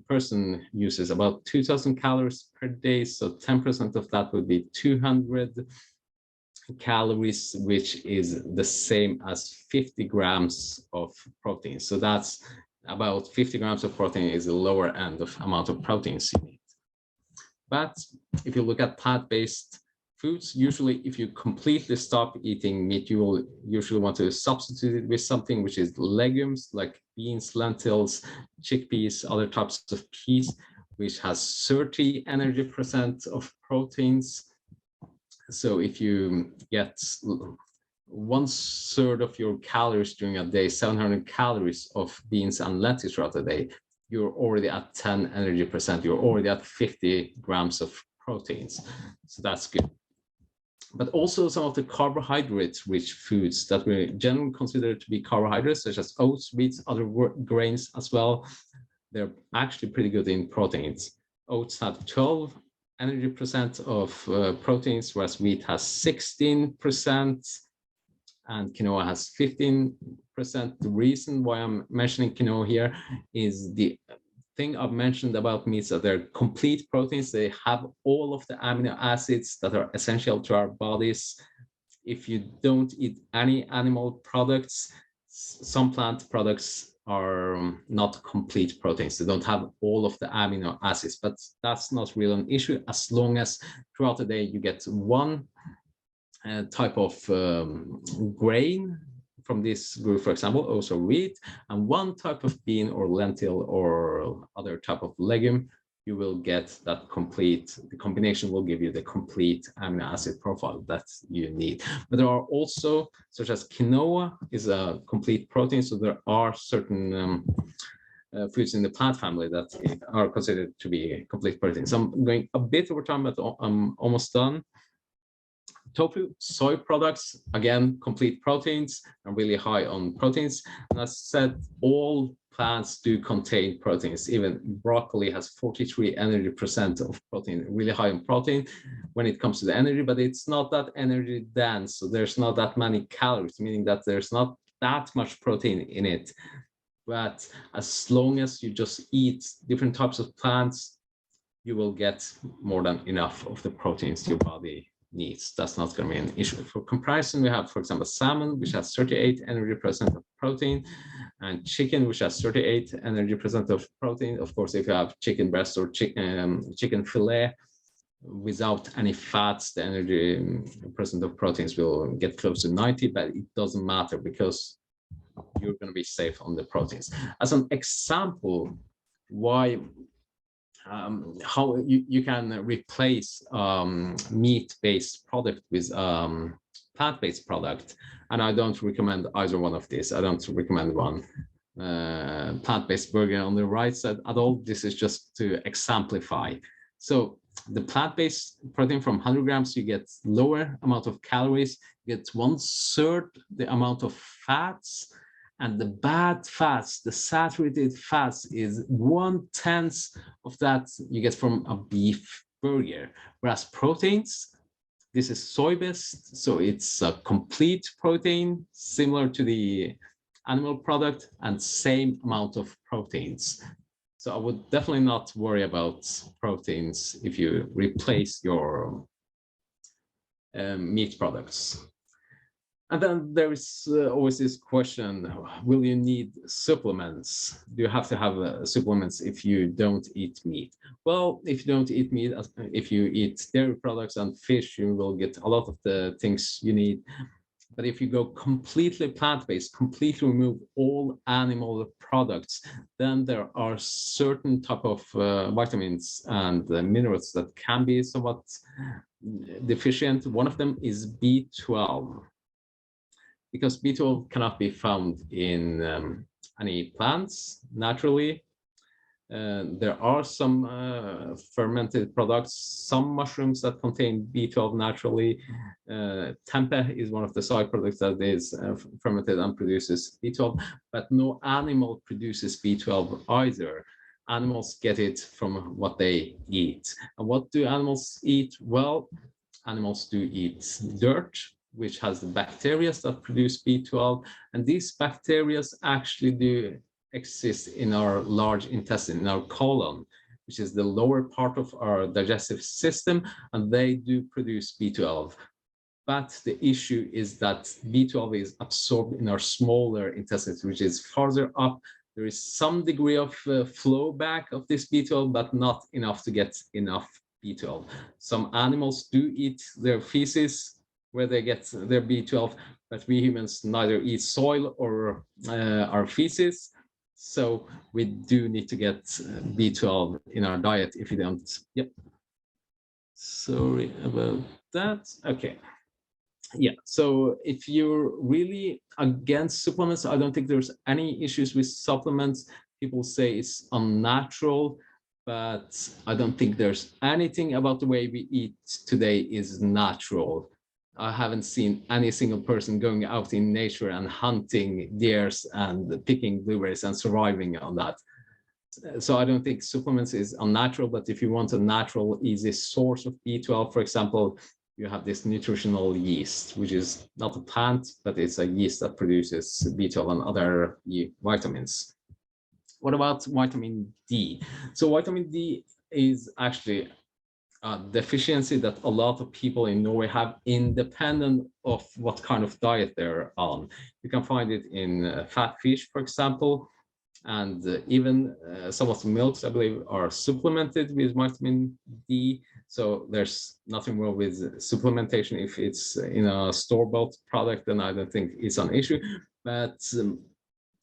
person uses about 2,000 calories per day. So 10% of that would be 200 calories, which is the same as 50 grams of protein. So that's about 50 grams of protein is the lower end of amount of proteins you need. But if you look at plant-based foods, usually if you completely stop eating meat, you will usually want to substitute it with something which is legumes like beans, lentils, chickpeas, other types of peas, which has 30 energy percent of proteins. So if you get 1/3 of your calories during a day, 700 calories of beans and lentils throughout the day, you're already at 10 energy percent. You're already at 50 grams of proteins. So that's good. But also some of the carbohydrate-rich foods that we generally consider to be carbohydrates, such as oats, wheat, other grains as well, they're actually pretty good in proteins. Oats have 12 energy percent of proteins, whereas wheat has 16%. And quinoa has 15%. The reason why I'm mentioning quinoa here is the thing I've mentioned about meats, that they're complete proteins. They have all of the amino acids that are essential to our bodies. If you don't eat any animal products, some plant products are not complete proteins. They don't have all of the amino acids, but that's not really an issue as long as throughout the day you get one type of grain from this group, for example, also wheat, and one type of bean or lentil or other type of legume you will get that complete, the combination will give you the complete amino acid profile that you need. But there are also, such as quinoa is a complete protein, so there are certain foods in the plant family that are considered to be complete proteins. So I'm going a bit over time, but I'm almost done. Tofu, soy products, again, complete proteins and really high on proteins. And as I said, all plants do contain proteins. Even broccoli has 43% energy of protein, really high in protein when it comes to the energy, but it's not that energy dense. So there's not that many calories, meaning that there's not that much protein in it. But as long as you just eat different types of plants, you will get more than enough of the proteins your body needs. That's not going to be an issue. For comparison, we have, for example, salmon, which has 38 energy percent of protein, and chicken, which has 38 energy percent of protein. Of course, if you have chicken breast or chicken fillet without any fats, the energy percent of proteins will get close to 90, but it doesn't matter because you're going to be safe on the proteins. As an example, why how you can replace meat-based product with plant-based product, and I don't recommend either one of these. I don't recommend one plant-based burger on the right side at all. This is just to exemplify. So the plant-based protein from 100 grams, you get lower amount of calories, you get 1/3 the amount of fats, and the bad fats, the saturated fats, is 1/10 of that you get from a beef burger. Whereas proteins, this is soy-based, so it's a complete protein, similar to the animal product, and same amount of proteins. So I would definitely not worry about proteins if you replace your meat products. And then there is always this question, will you need supplements? Do you have to have supplements if you don't eat meat? Well, if you don't eat meat, if you eat dairy products and fish, you will get a lot of the things you need. But if you go completely plant-based, completely remove all animal products, then there are certain type of vitamins and minerals that can be somewhat deficient. One of them is B12. Because B12 cannot be found in any plants naturally. There are some fermented products, some mushrooms that contain B12 naturally. Tempeh is one of the soy products that is fermented and produces B12, but no animal produces B12 either. Animals get it from what they eat. And what do animals eat? Well, animals do eat dirt, which has the bacteria that produce B12, and these bacteria actually do exist in our large intestine, in our colon, which is the lower part of our digestive system, and they do produce B12. But the issue is that B12 is absorbed in our smaller intestines, which is farther up. There is some degree of flow back of this B12, but not enough to get enough B12. Some animals do eat their feces where they get their B12, but we humans neither eat soil or our feces. So we do need to get B12 in our diet if you don't. Yep. Sorry about that. Okay. Yeah, so if you're really against supplements, I don't think there's any issues with supplements. People say it's unnatural, but I don't think there's anything about the way we eat today is natural. I haven't seen any single person going out in nature and hunting deers and picking blueberries and surviving on that. So I don't think supplements is unnatural, but if you want a natural, easy source of B12, for example, you have this nutritional yeast, which is not a plant, but it's a yeast that produces B12 and other vitamins. What about vitamin D? So vitamin D is actually a deficiency that a lot of people in Norway have, independent of what kind of diet they're on. You can find it in fat fish, for example, and even some of the milks, I believe, are supplemented with vitamin D. So there's nothing wrong with supplementation. If it's in a store-bought product, then I don't think it's an issue. But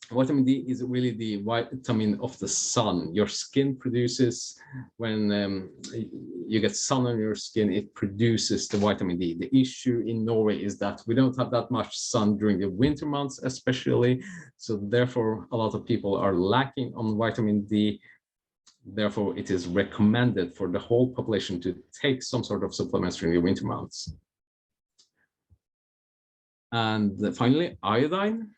vitamin D is really the vitamin of the sun. Your skin produces, when you get sun on your skin, it produces the vitamin D. The issue in Norway is that we don't have that much sun during the winter months, especially. So therefore, a lot of people are lacking on vitamin D. Therefore, it is recommended for the whole population to take some sort of supplements during the winter months. And finally, iodine.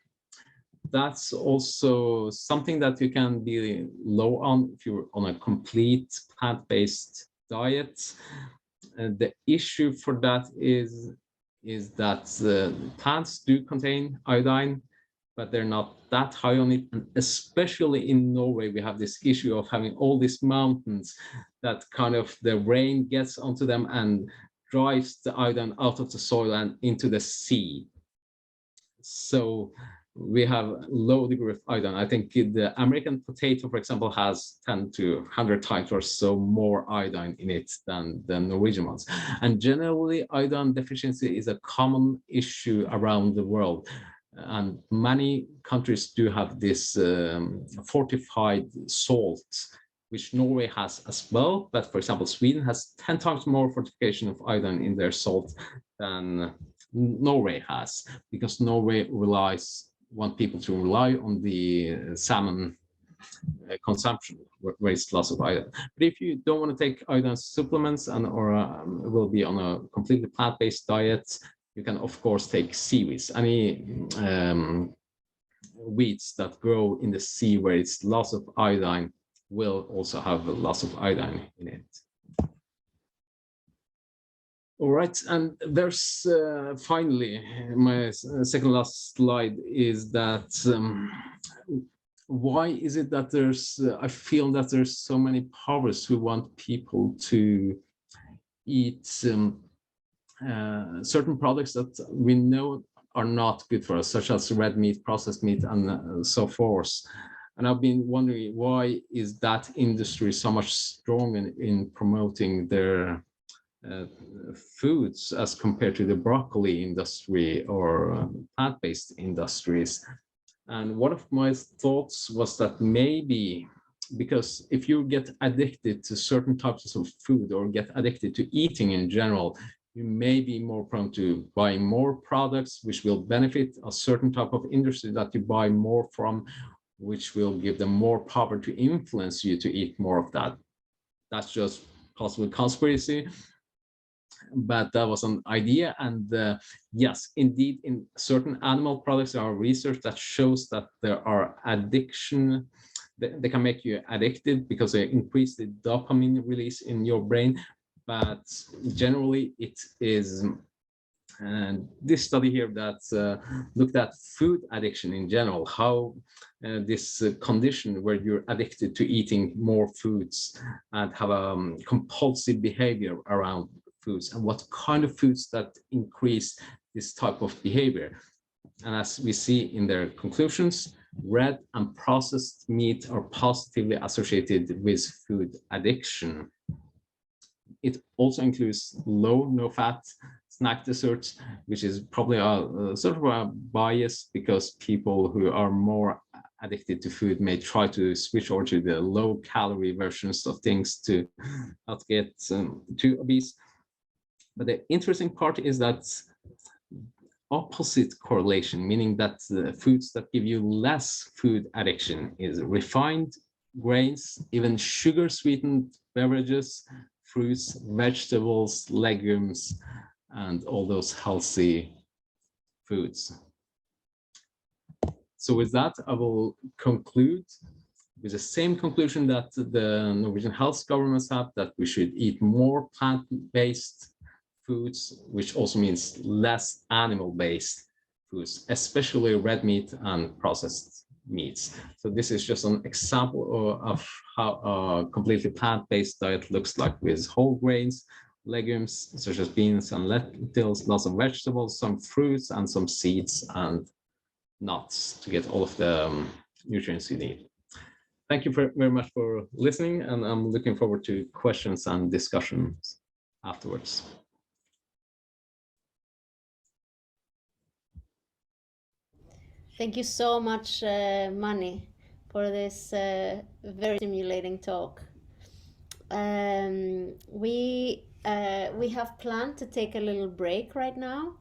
That's also something that you can be low on if you're on a complete plant-based diet. And the issue for that is that plants do contain iodine, but they're not that high on it. And especially in Norway, we have this issue of having all these mountains that kind of the rain gets onto them and drives the iodine out of the soil and into the sea. So we have low degree of iodine. I think the American potato, for example, has 10 to 100 times or so more iodine in it than the Norwegian ones. And generally, iodine deficiency is a common issue around the world. And many countries do have this fortified salt, which Norway has as well. But for example, Sweden has 10 times more fortification of iodine in their salt than Norway has, because Norway want people to rely on the salmon consumption, where it's loss of iodine. But if you don't want to take iodine supplements or will be on a completely plant-based diet, you can of course take seaweeds, any weeds that grow in the sea where it's loss of iodine will also have a loss of iodine in it. All right, and there's finally my second last slide is that why is it that there's I feel that there's so many powers who want people to eat certain products that we know are not good for us, such as red meat, processed meat, and so forth. And I've been wondering, why is that industry so much stronger in promoting their foods as compared to the broccoli industry or plant-based industries? And one of my thoughts was that maybe because if you get addicted to certain types of food or get addicted to eating in general, you may be more prone to buy more products which will benefit a certain type of industry that you buy more from, which will give them more power to influence you to eat more of that. That's just possible conspiracy, but that was an idea. And yes, indeed, in certain animal products, there are research that shows that there are addiction. They can make you addicted because they increase the dopamine release in your brain. But generally, it is this study here that looked at food addiction in general, how this condition where you're addicted to eating more foods and have a compulsive behavior around foods, and what kind of foods that increase this type of behavior. And as we see in their conclusions, red and processed meat are positively associated with food addiction. It also includes low, no-fat snack desserts, which is probably a sort of a bias because people who are more addicted to food may try to switch over to the low-calorie versions of things to not get too obese. But the interesting part is that opposite correlation, meaning that the foods that give you less food addiction is refined grains, even sugar-sweetened beverages, fruits, vegetables, legumes, and all those healthy foods. So with that, I will conclude with the same conclusion that the Norwegian health governments have, that we should eat more plant-based foods, which also means less animal-based foods, especially red meat and processed meats. So this is just an example of how a completely plant-based diet looks like, with whole grains, legumes such as beans and lentils, lots of vegetables, some fruits, and some seeds and nuts to get all of the nutrients you need. Thank you very much for listening, and I'm looking forward to questions and discussions afterwards. Thank you so much, Mani, for this very stimulating talk. We have planned to take a little break right now,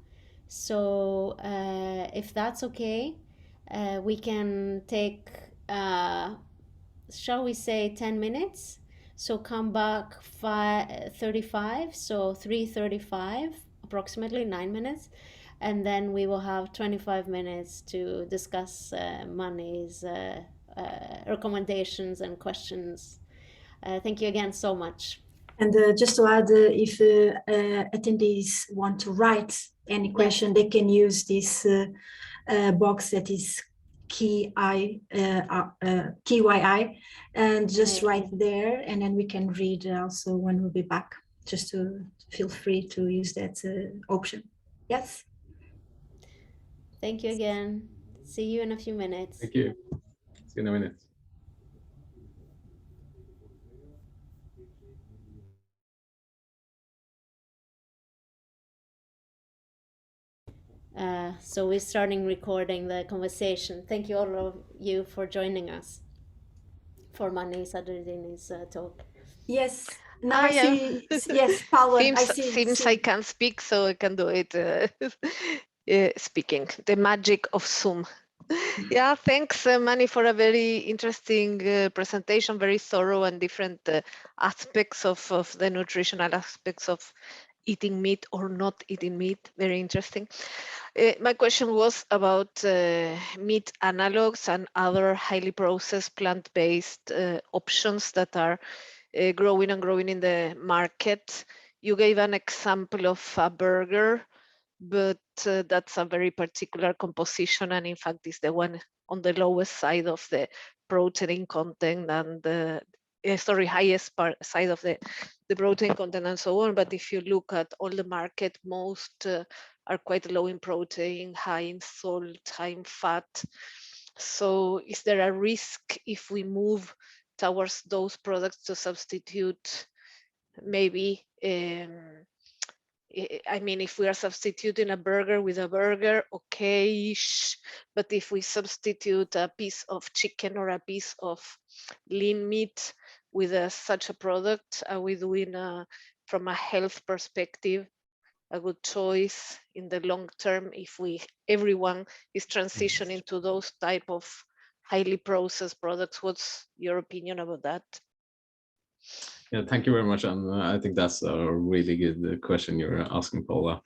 so if that's okay, we can take, shall we say, 10 minutes? So come back 5:35, so 3:35, approximately 9 minutes, and then we will have 25 minutes to discuss Mani's recommendations and questions. Thank you again so much. And just to add, if attendees want to write any question, they can use this box that is KYI, and just write there, and then we can read also when we'll be back. Just to feel free to use that option. Yes. Thank you again. See you in a few minutes. Thank you. See you in a minute. So we're starting recording the conversation. Thank you all of you for joining us for Mani Sadredini's talk. Yes. Now I see. Yes, Paula. I see. Seems I can speak, so I can do it. Speaking the magic of Zoom. Yeah, thanks, Mani, for a very interesting presentation, very thorough and different aspects of the nutritional aspects of eating meat or not eating meat. Very interesting. My question was about meat analogs and other highly processed plant-based options that are growing and growing in the market. You gave an example of a burger, but that's a very particular composition, and in fact is the one on the lowest side of the protein content and the highest side of the protein content and so on. But if you look at all the market, most are quite low in protein, high in salt, high in fat. So is there a risk if we move towards those products to substitute maybe I mean, if we are substituting a burger with a burger, okay, but if we substitute a piece of chicken or a piece of lean meat with such a product, are we doing from a health perspective a good choice in the long term if everyone is transitioning to those type of highly processed products? What's your opinion about that? Yeah, thank you very much. And I think that's a really good question you're asking, Paula.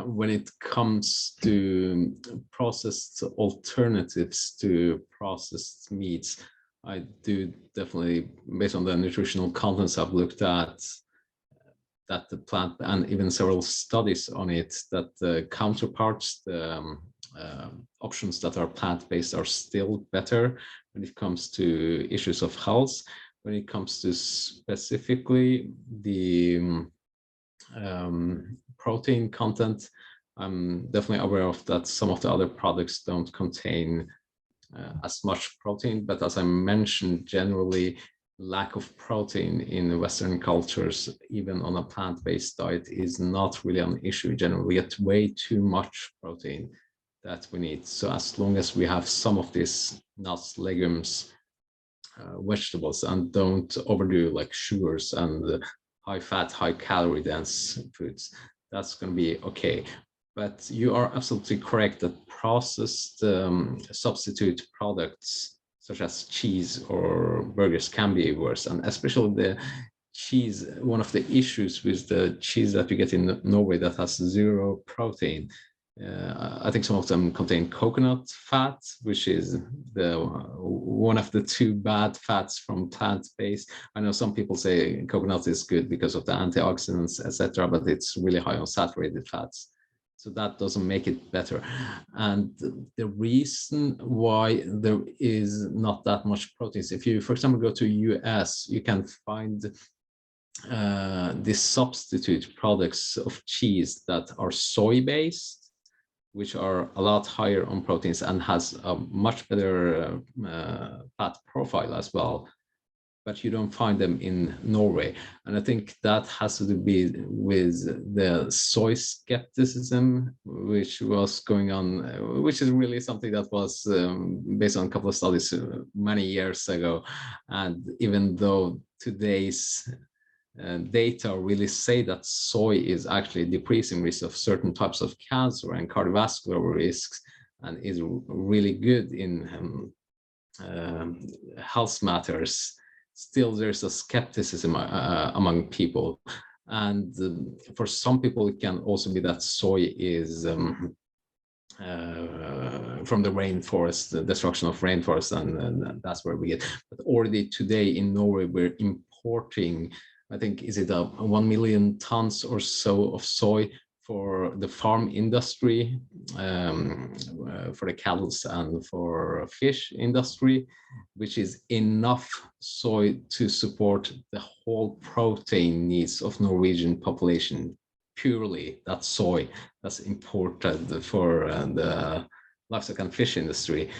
When it comes to processed alternatives to processed meats, I do definitely, based on the nutritional contents I've looked at, that the plant and even several studies on it, that the counterparts, the options that are plant-based are still better when it comes to issues of health. When it comes to specifically the protein content, I'm definitely aware of that some of the other products don't contain as much protein, but as I mentioned, generally lack of protein in Western cultures, even on a plant-based diet, is not really an issue. Generally, we get way too much protein that we need. So as long as we have some of these nuts, legumes, vegetables, and don't overdo like sugars and high fat, high calorie dense foods, that's going to be okay. But you are absolutely correct that processed substitute products such as cheese or burgers can be worse, and especially the cheese. One of the issues with the cheese that you get in Norway that has zero protein, I think some of them contain coconut fat, which is one of the two bad fats from plant-based. I know some people say coconut is good because of the antioxidants, etc., but it's really high on saturated fats. So that doesn't make it better. And the reason why there is not that much proteins, if you, for example, go to US, you can find these substitute products of cheese that are soy-based, which are a lot higher on proteins and has a much better fat profile as well. but you don't find them in Norway. And I think that has to do with the soy skepticism, which was going on, which is really something that was based on a couple of studies many years ago. And even though today's data really say that soy is actually decreasing risk of certain types of cancer and cardiovascular risks, and is really good in health matters, still there's a skepticism among people. And for some people, it can also be that soy is from the rainforest, the destruction of rainforest, and that's where we get. But already today in Norway, we're importing, I think, is it 1 million tons or so of soy for the farm industry, for the cattle and for fish industry, which is enough soy to support the whole protein needs of Norwegian population. Purely that soy that's imported for the livestock and fish industry.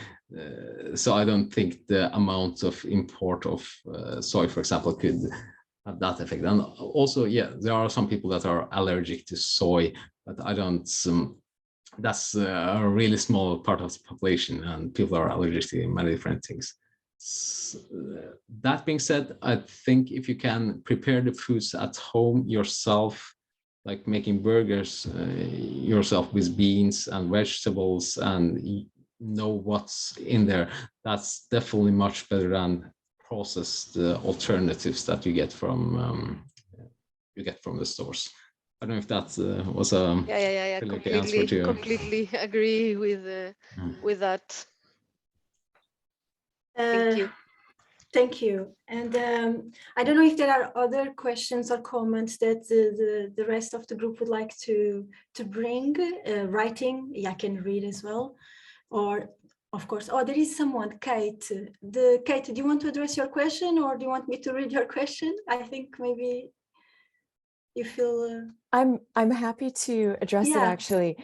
So I don't think the amount of import of soy, for example, could have that effect. And also, yeah, there are some people that are allergic to soy, but I don't, that's a really small part of the population, and people are allergic to many different things. That being said, I think if you can prepare the foods at home yourself, like making burgers yourself with beans and vegetables, and know what's in there, that's definitely much better than processed alternatives that you get from the stores. I don't know if that was a completely agree with that. Thank you. Thank you. And I don't know if there are other questions or comments that the rest of the group would like to bring. Writing, I can read as well. Or, of course, oh, there is someone, Kate. Kate, do you want to address your question, or do you want me to read your question? I think maybe you feel... I'm happy to address it, actually.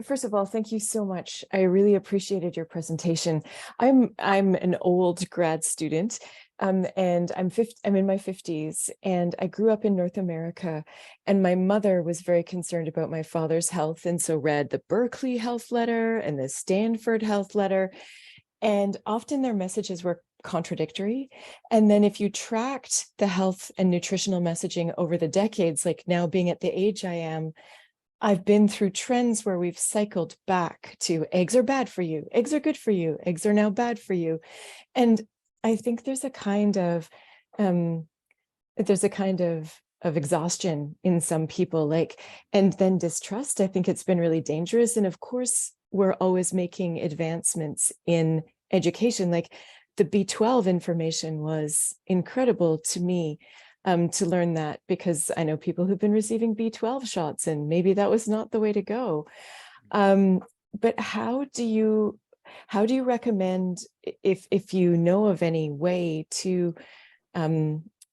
First of all, thank you so much. I really appreciated your presentation. I'm an old grad student, and I'm in my 50s, and I grew up in North America, and my mother was very concerned about my father's health, and so read the Berkeley Health Letter and the Stanford Health Letter, and often their messages were contradictory. And then if you tracked the health and nutritional messaging over the decades, like now being at the age I am, I've been through trends where we've cycled back to eggs are bad for you, eggs are good for you, eggs are now bad for you. And I think there's a kind of exhaustion in some people, like, and then distrust. I think it's been really dangerous. And of course, we're always making advancements in education. Like the B12 information was incredible to me to learn that, because I know people who've been receiving B12 shots, and maybe that was not the way to go. But how do you recommend, if you know of any way to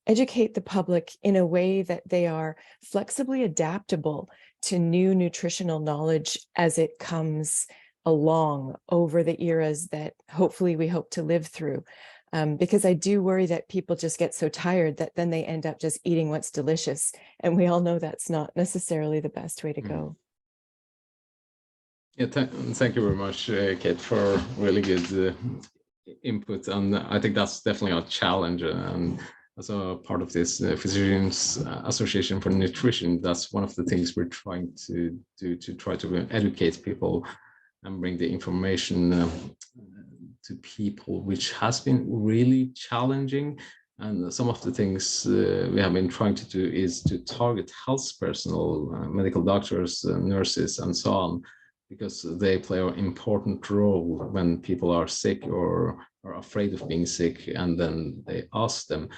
educate the public in a way that they are flexibly adaptable to new nutritional knowledge as it comes along over the eras that hopefully we hope to live through? Because I do worry that people just get so tired that then they end up just eating what's delicious. And we all know that's not necessarily the best way to go. Yeah, thank you very much, Kate, for really good input. And I think that's definitely a challenge. And as a part of this Physicians Association for Nutrition, that's one of the things we're trying to do, to try to educate people and bring the information to people, which has been really challenging. And some of the things we have been trying to do is to target health personnel, medical doctors, nurses, and so on, because they play an important role when people are sick or are afraid of being sick, and then they ask them.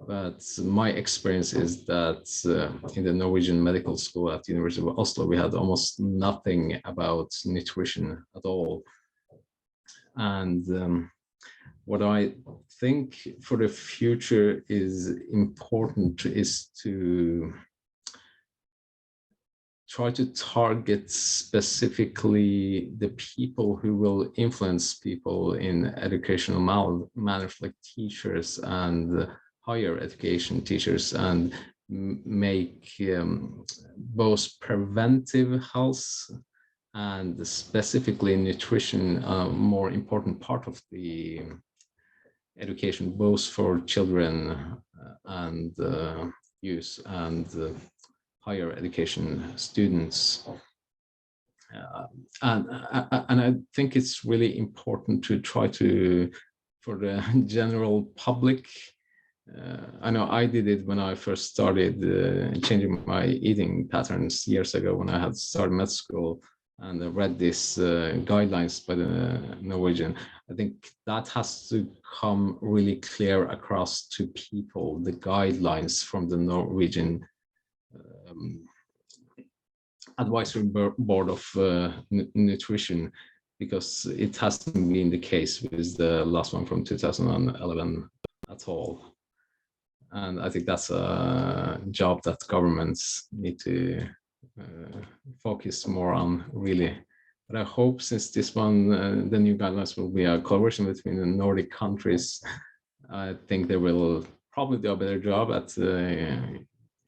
But my experience is that in the Norwegian Medical School at the University of Oslo, we had almost nothing about nutrition at all. And what I think for the future is important is to try to target specifically the people who will influence people in educational manners, like teachers and higher education teachers and make both preventive health and specifically nutrition a more important part of the education, both for children and youth and higher education students. And I think it's really important to try to, for the general public, I know I did it when I first started changing my eating patterns years ago when I had started med school and I read these guidelines by the Norwegian. I think that has to come really clear across to people, the guidelines from the Norwegian advisory board of nutrition, because it hasn't been the case with the last one from 2011 at all. And I think that's a job that governments need to focus more on, really. But I hope, since this one, the new guidelines will be a collaboration between the Nordic countries, I think they will probably do a better job at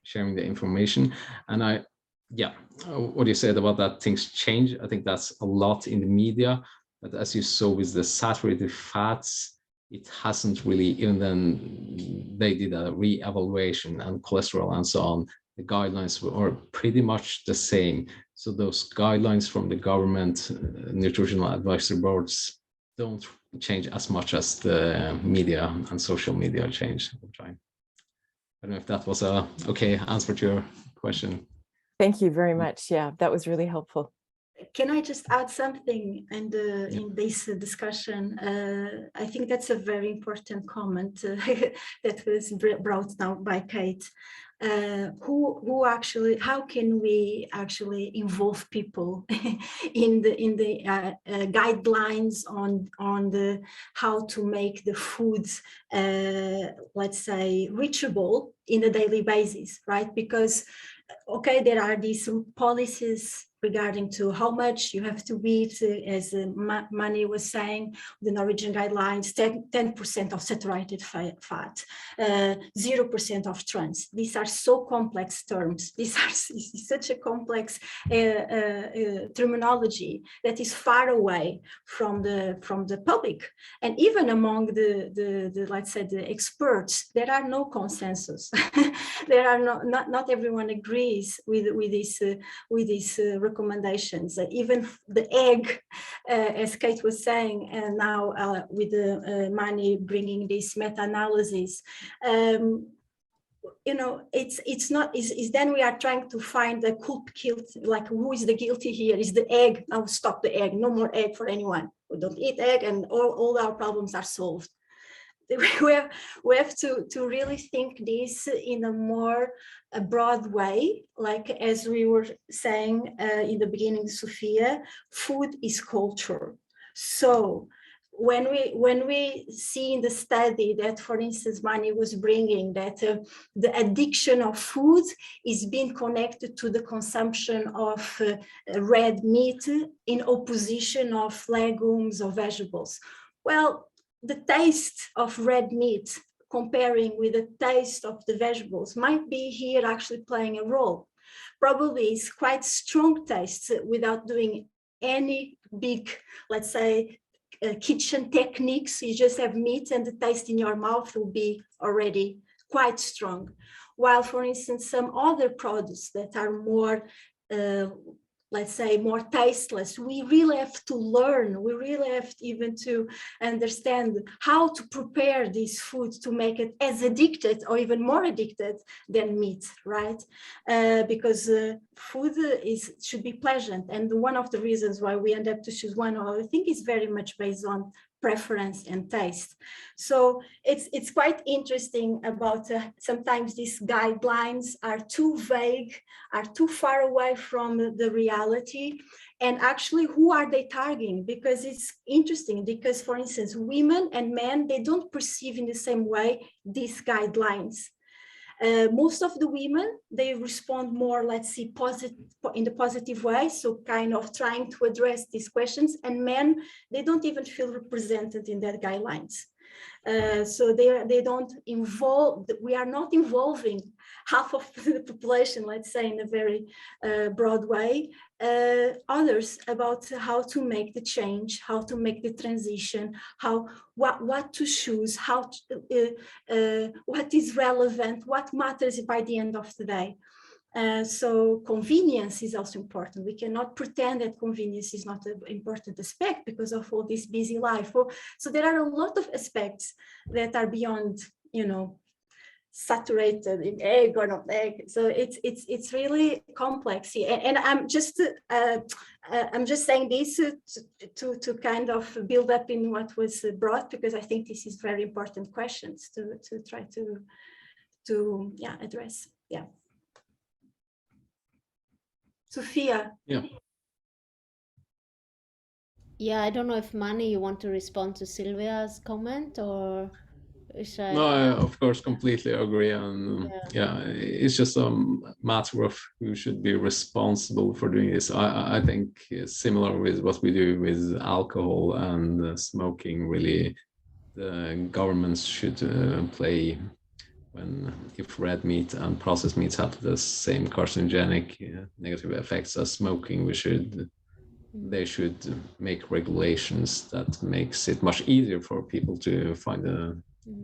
sharing the information. And yeah, what you said about that things change, I think that's a lot in the media. But as you saw with the saturated fats, it hasn't really, even then they did a re-evaluation and cholesterol and so on, the guidelines were pretty much the same. So those guidelines from the government, nutritional advisory boards don't change as much as the media and social media change over time. I don't know if that was a okay answer to your question. Thank you very much. Yeah, that was really helpful. Can I just add something in this discussion? I think that's a very important comment that was brought down by Kate. How can we actually involve people in the guidelines on the how to make the foods, let's say, reachable in a daily basis, right? Because okay, there are these policies regarding to how much you have to eat, as Mani was saying, the Norwegian guidelines, 10% of saturated fat, 0% of trans. These are so complex terms. These are such a complex terminology that is far away from the public. And even among the let's say the experts, there are no consensus. There are not everyone agrees with these recommendations. Even the egg, as Kate was saying, and now with the Mani bringing this meta-analysis, you know, it's not, then we are trying to find the guilt, like who is the guilty here? Is the egg? Now stop the egg, no more egg for anyone. We don't eat egg and all our problems are solved. We have to really think this in a more broad way, like as we were saying in the beginning, Sophia, food is culture. So when we see in the study that, for instance, Mani was bringing, that the addiction of food is being connected to the consumption of red meat in opposition of legumes or vegetables. Well, the taste of red meat comparing with the taste of the vegetables might be here actually playing a role. Probably it's quite strong tastes without doing any big, let's say, kitchen techniques. You just have meat and the taste in your mouth will be already quite strong. While, for instance, some other products that are more let's say more tasteless, we really have to learn, we really have even to understand how to prepare these foods to make it as addicted or even more addicted than meat, right? Because food should be pleasant, and one of the reasons why we end up to choose one or other thing is very much based on preference and taste. So it's quite interesting about sometimes these guidelines are too vague, are too far away from the reality, and actually who are they targeting? Because it's interesting, because for instance, women and men, they don't perceive in the same way these guidelines. Most of the women, they respond more, let's see, in the positive way, so kind of trying to address these questions, and men, they don't even feel represented in that guidelines. So they don't involve, we are not involving half of the population, let's say, in a very broad way, others about how to make the change, how to make the transition, what to choose, what is relevant, what matters by the end of the day. So convenience is also important. We cannot pretend that convenience is not an important aspect because of all this busy life. So there are a lot of aspects that are beyond, saturated in egg or not egg. So it's really complex here. And I'm just saying this to kind of build up in what was brought, because I think this is very important questions to try to address. Yeah. Sophia. Yeah, I don't know if Mani, you want to respond to Sylvia's comment, or should I? No, I of course completely agree. And it's just a matter of who should be responsible for doing this. I think similar with what we do with alcohol and smoking, really the governments should play if red meat and processed meats have the same carcinogenic negative effects as smoking, they should make regulations that makes it much easier for people to find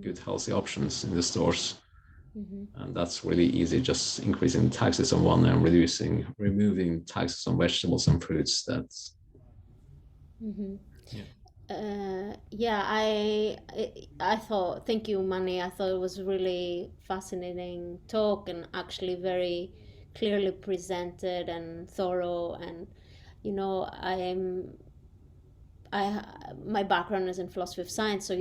good healthy options in the stores. And that's really easy, just increasing taxes on one and removing taxes on vegetables and fruits. That's I thought, thank you, Mani. I thought it was really fascinating talk, and actually very clearly presented and thorough. And my background is in philosophy of science, so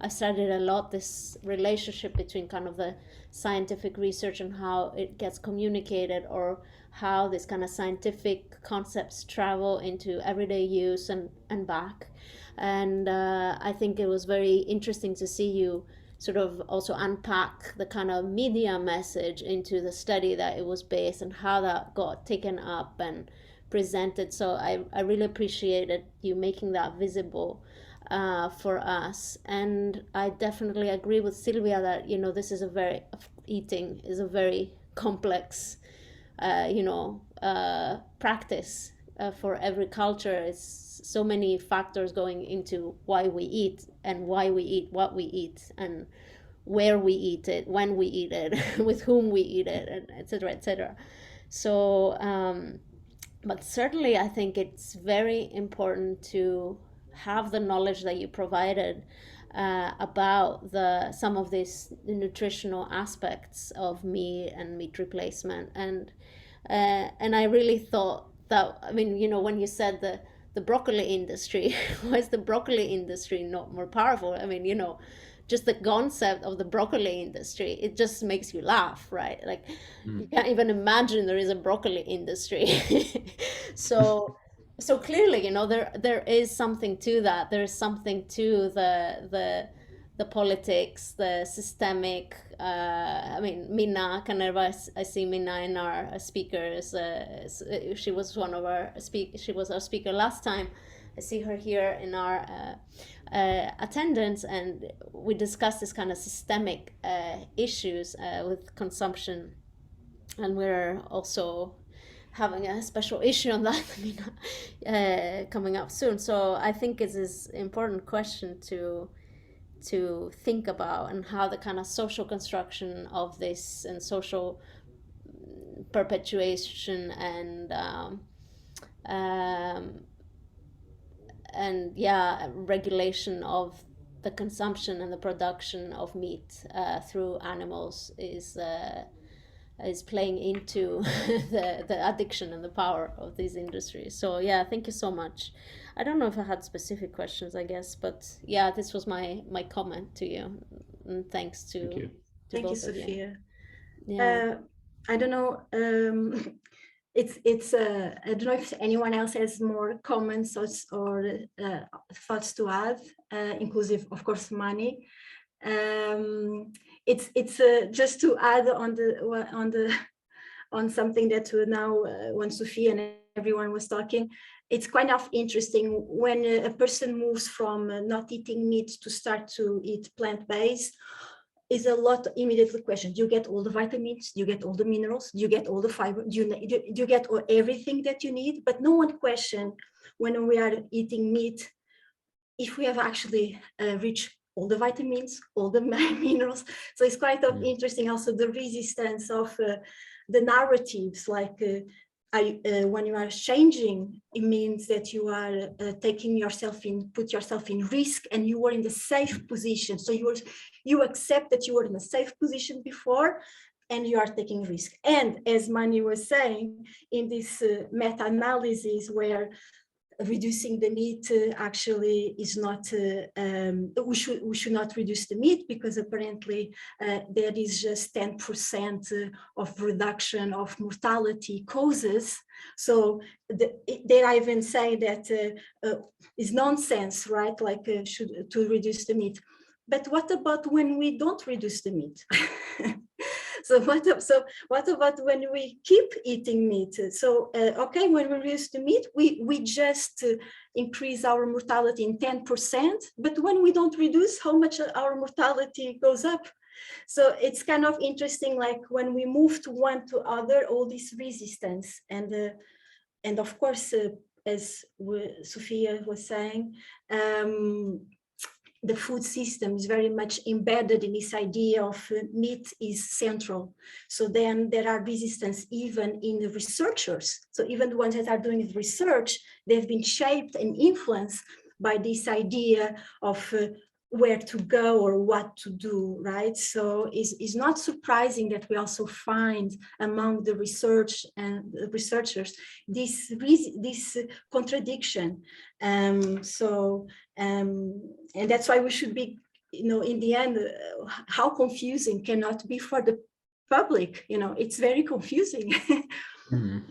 I studied a lot this relationship between kind of the scientific research and how it gets communicated, or how this kind of scientific concepts travel into everyday use and back. And I think it was very interesting to see you sort of also unpack the kind of media message into the study that it was based, and how that got taken up and presented. So I really appreciated you making that visible for us. And I definitely agree with Sylvia that this is eating is a very complex practice for every culture. It's so many factors going into why we eat, and why we eat what we eat, and where we eat it, when we eat it, with whom we eat it, and etc., etc. So but certainly I think it's very important to have the knowledge that you provided about some of these nutritional aspects of meat and meat replacement. And I really thought that, when you said the broccoli industry, why is the broccoli industry not more powerful? Just the concept of the broccoli industry, it just makes you laugh, right? Like you can't even imagine there is a broccoli industry. So clearly, there is something to that. There's something to the politics, the systemic. Minna Kanerva, I see Minna in our speakers. She was she was our speaker last time. I see her here in our attendance, and we discussed this kind of systemic issues with consumption, and we're also having a special issue on that coming up soon. So I think it is an important question to think about, and how the kind of social construction of this and social perpetuation and regulation of the consumption and the production of meat through animals is playing into the addiction and the power of these industries. So thank you so much. I don't know if I had specific questions, I guess, but this was my comment to you. And thanks to Thank you, Sophia. I don't know. It's I don't know if anyone else has more comments or thoughts to add, inclusive, of course, Mani. It's just to add on something that now when Sophia and everyone was talking, it's kind of interesting when a person moves from not eating meat to start to eat plant-based. Is a lot immediately questioned. Do you get all the vitamins? Do you get all the minerals? Do you get all the fiber? Do you get everything that you need? But no one questioned when we are eating meat if we have actually reached all the vitamins, all the minerals. So it's quite interesting also the resistance of the narratives, like when you are changing, it means that you are put yourself in risk, and you were in the safe position. So you accept that you were in a safe position before, and you are taking risk. And as Mani was saying, in this meta-analysis where reducing the meat actually is not, we should not reduce the meat, because apparently there is just 10% of reduction of mortality causes. So they are even saying that is nonsense, right? Like to reduce the meat. But what about when we don't reduce the meat? So what about when we keep eating meat? So okay, when we reduce the meat, we just increase our mortality in 10%. But when we don't reduce, how much our mortality goes up? So it's kind of interesting, like when we move to one to other, all this resistance, and of course, as Sophia was saying, the food system is very much embedded in this idea of meat is central. So then there are resistance even in the researchers. So even the ones that are doing research, they've been shaped and influenced by this idea of where to go or what to do, right? So it's not surprising that we also find among the research and the researchers this contradiction. And that's why we should be, in the end, how confusing cannot be for the public, it's very confusing.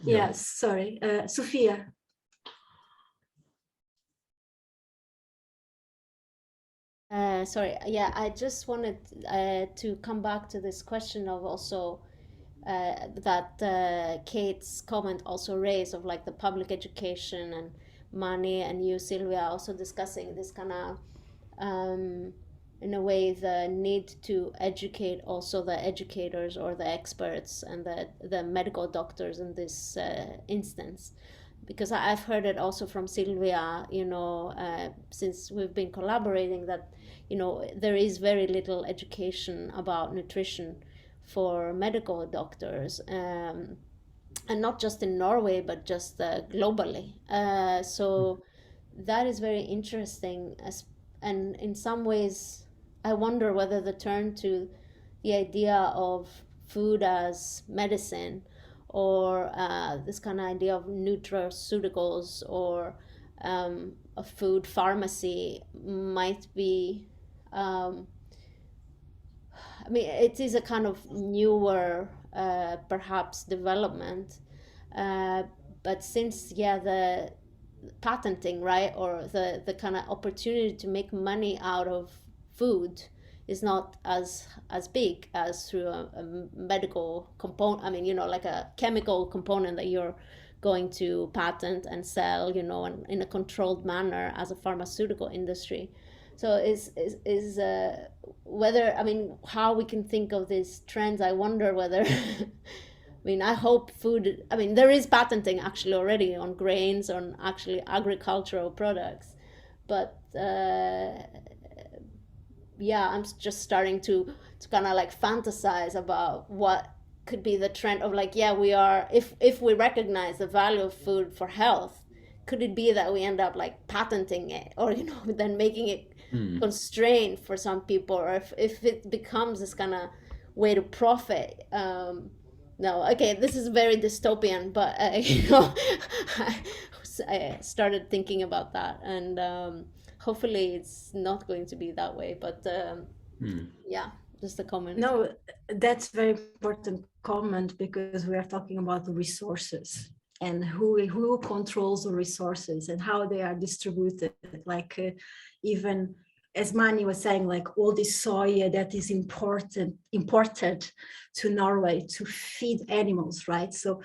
Yes, sorry, Sophia. Sorry, yeah, I just wanted to come back to this question of also that Kate's comment also raised of like the public education, and Mani and you, Sylvia, also discussing this kind of, in a way, the need to educate also the educators or the experts and the medical doctors in this instance. Because I've heard it also from Sylvia, since we've been collaborating, that, there is very little education about nutrition for medical doctors, and not just in Norway, but just globally. So that is very interesting. And in some ways, I wonder whether the turn to the idea of food as medicine, or this kind of idea of nutraceuticals, or a food pharmacy might be, it is a kind of newer, perhaps, development. But since, the patenting, right, or the kind of opportunity to make money out of food is not as big as through a medical component. Like a chemical component that you're going to patent and sell, in a controlled manner as a pharmaceutical industry. So is whether, how we can think of these trends. I wonder whether, I hope food, there is patenting actually already on grains, on actually agricultural products. But I'm just starting to kind of like fantasize about what could be the trend of like, we are, if we recognize the value of food for health, could it be that we end up like patenting it, or then making it constrained for some people, or if it becomes this kind of way to profit? No, okay, this is very dystopian, but I started thinking about that, and hopefully it's not going to be that way, but just a comment. No, that's very important comment, because we are talking about the resources and who controls the resources and how they are distributed. Like even as Mani was saying, like all this soya that is imported to Norway to feed animals, right? So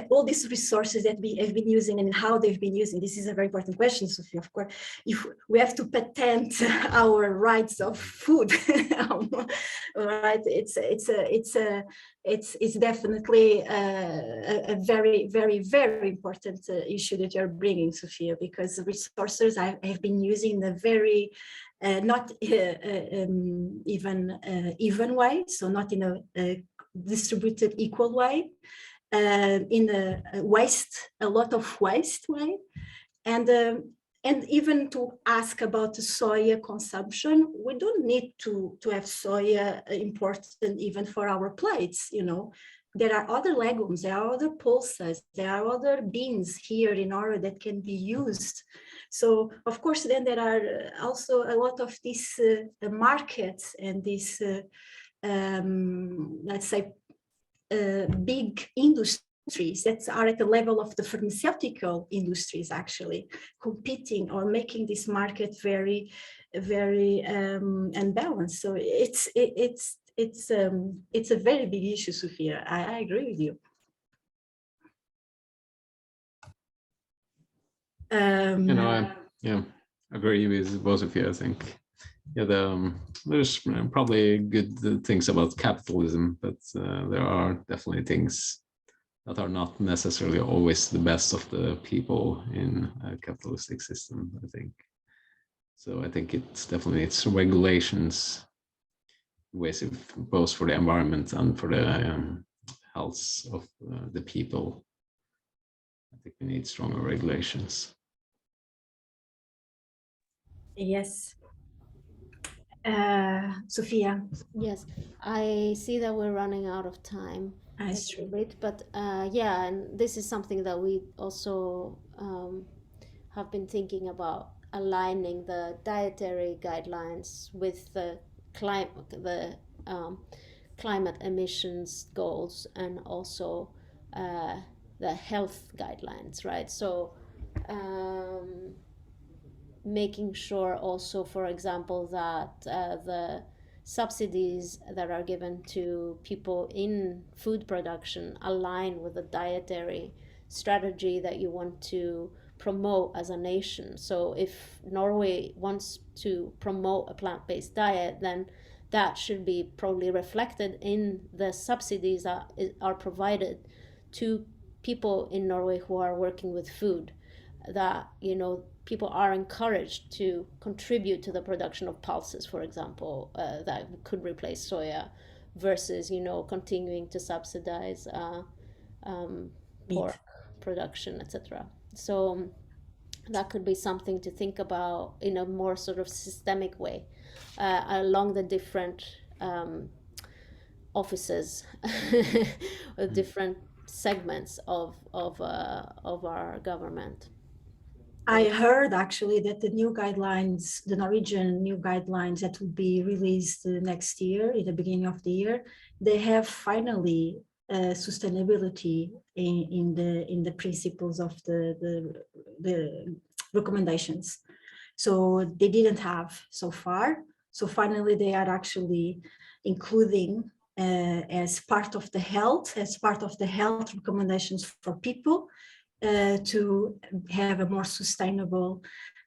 all these resources that we have been using and how they've been using. This is a very important question, Sophia. Of course, if we have to patent our rights of food, right? It's definitely a very, very, very important issue that you're bringing, Sophia, because the resources I have been using in a very not even way, so not in a distributed equal way, in a lot of waste way, and even to ask about the soya consumption, we don't need to have soya important even for our plates, you know. There are other legumes, there are other pulses, there are other beans here in Norway that can be used. So of course, then there are also a lot of these markets and these, let's say, big industries that are at the level of the pharmaceutical industries actually competing or making this market very, very unbalanced. So it's a very big issue, Sophia. I agree with you. I agree with both of you. I think there's probably good things about capitalism, but there are definitely things that are not necessarily always the best of the people in a capitalistic system, I think. So I think it's definitely regulations, ways of both for the environment and for the health of the people. I think we need stronger regulations. Yes. Sophia. Yes, I see that we're running out of time a That's little true. bit, but yeah, and this is something that we also have been thinking about, aligning the dietary guidelines with the climate emissions goals, and also the health guidelines, right? So making sure also, for example, that the subsidies that are given to people in food production align with the dietary strategy that you want to promote as a nation. So if Norway wants to promote a plant-based diet, then that should be probably reflected in the subsidies that are provided to people in Norway who are working with food, that, you know, people are encouraged to contribute to the production of pulses, for example, that could replace soya, versus, you know, continuing to subsidize pork production, etc. So that could be something to think about in a more sort of systemic way along the different offices, or different segments of our government. I heard actually that the new guidelines, the Norwegian new guidelines that will be released next year, in the beginning of the year, they have finally sustainability in the principles of the recommendations. So they didn't have so far. So finally, they are actually including as part of the health recommendations for people, to have a more sustainable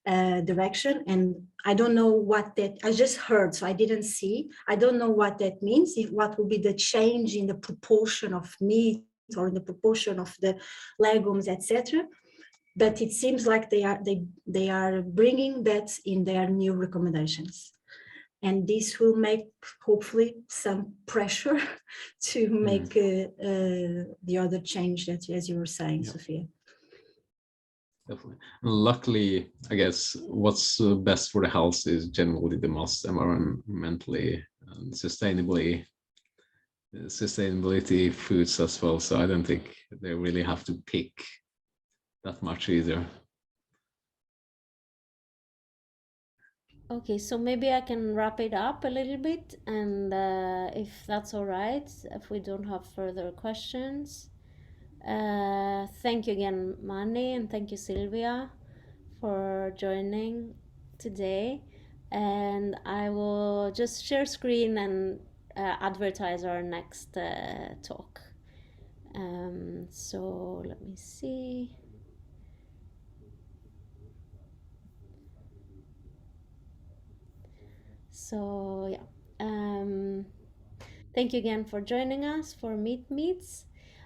direction. And I don't know what that, I just heard, so I didn't see. I don't know what that means, what will be the change in the proportion of meat or the proportion of the legumes, etc. But it seems like they are bringing that in their new recommendations. And this will make, hopefully, some pressure to make the other change that, as you were saying, Sophia. Definitely. Luckily, I guess what's best for the health is generally the most environmentally and sustainability foods as well. So I don't think they really have to pick that much either. Okay, so maybe I can wrap it up a little bit, and if that's all right, if we don't have further questions. Thank you again, Mani, and thank you, Sylvia, for joining today. And I will just share screen and advertise our next talk. So let me see. So yeah, thank you again for joining us for Meets.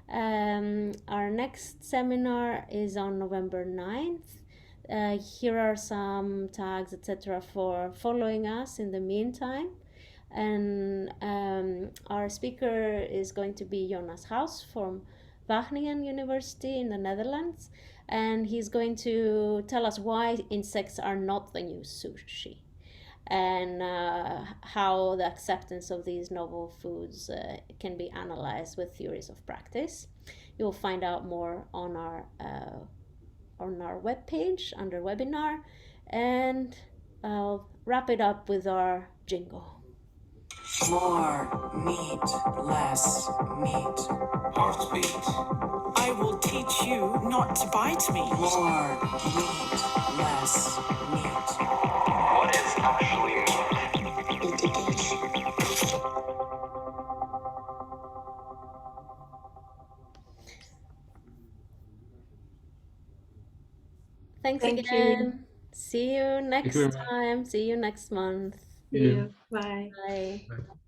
Our next seminar is on November 9th. Here are some tags, etc., for following us in the meantime. And our speaker is going to be Jonas Haus from Wageningen University in the Netherlands. And he's going to tell us why insects are not the new sushi, and how the acceptance of these novel foods can be analyzed with theories of practice. You'll find out more on our webpage under webinar, and I'll wrap it up with our jingle. More meat, less meat. Heartbeat. I will teach you not to bite me. More meat, less meat. What is actually meat? Mitigation. Thanks Thank you. again. See you Thank next you very much. time. See you next month. See you. Bye. Bye. Bye.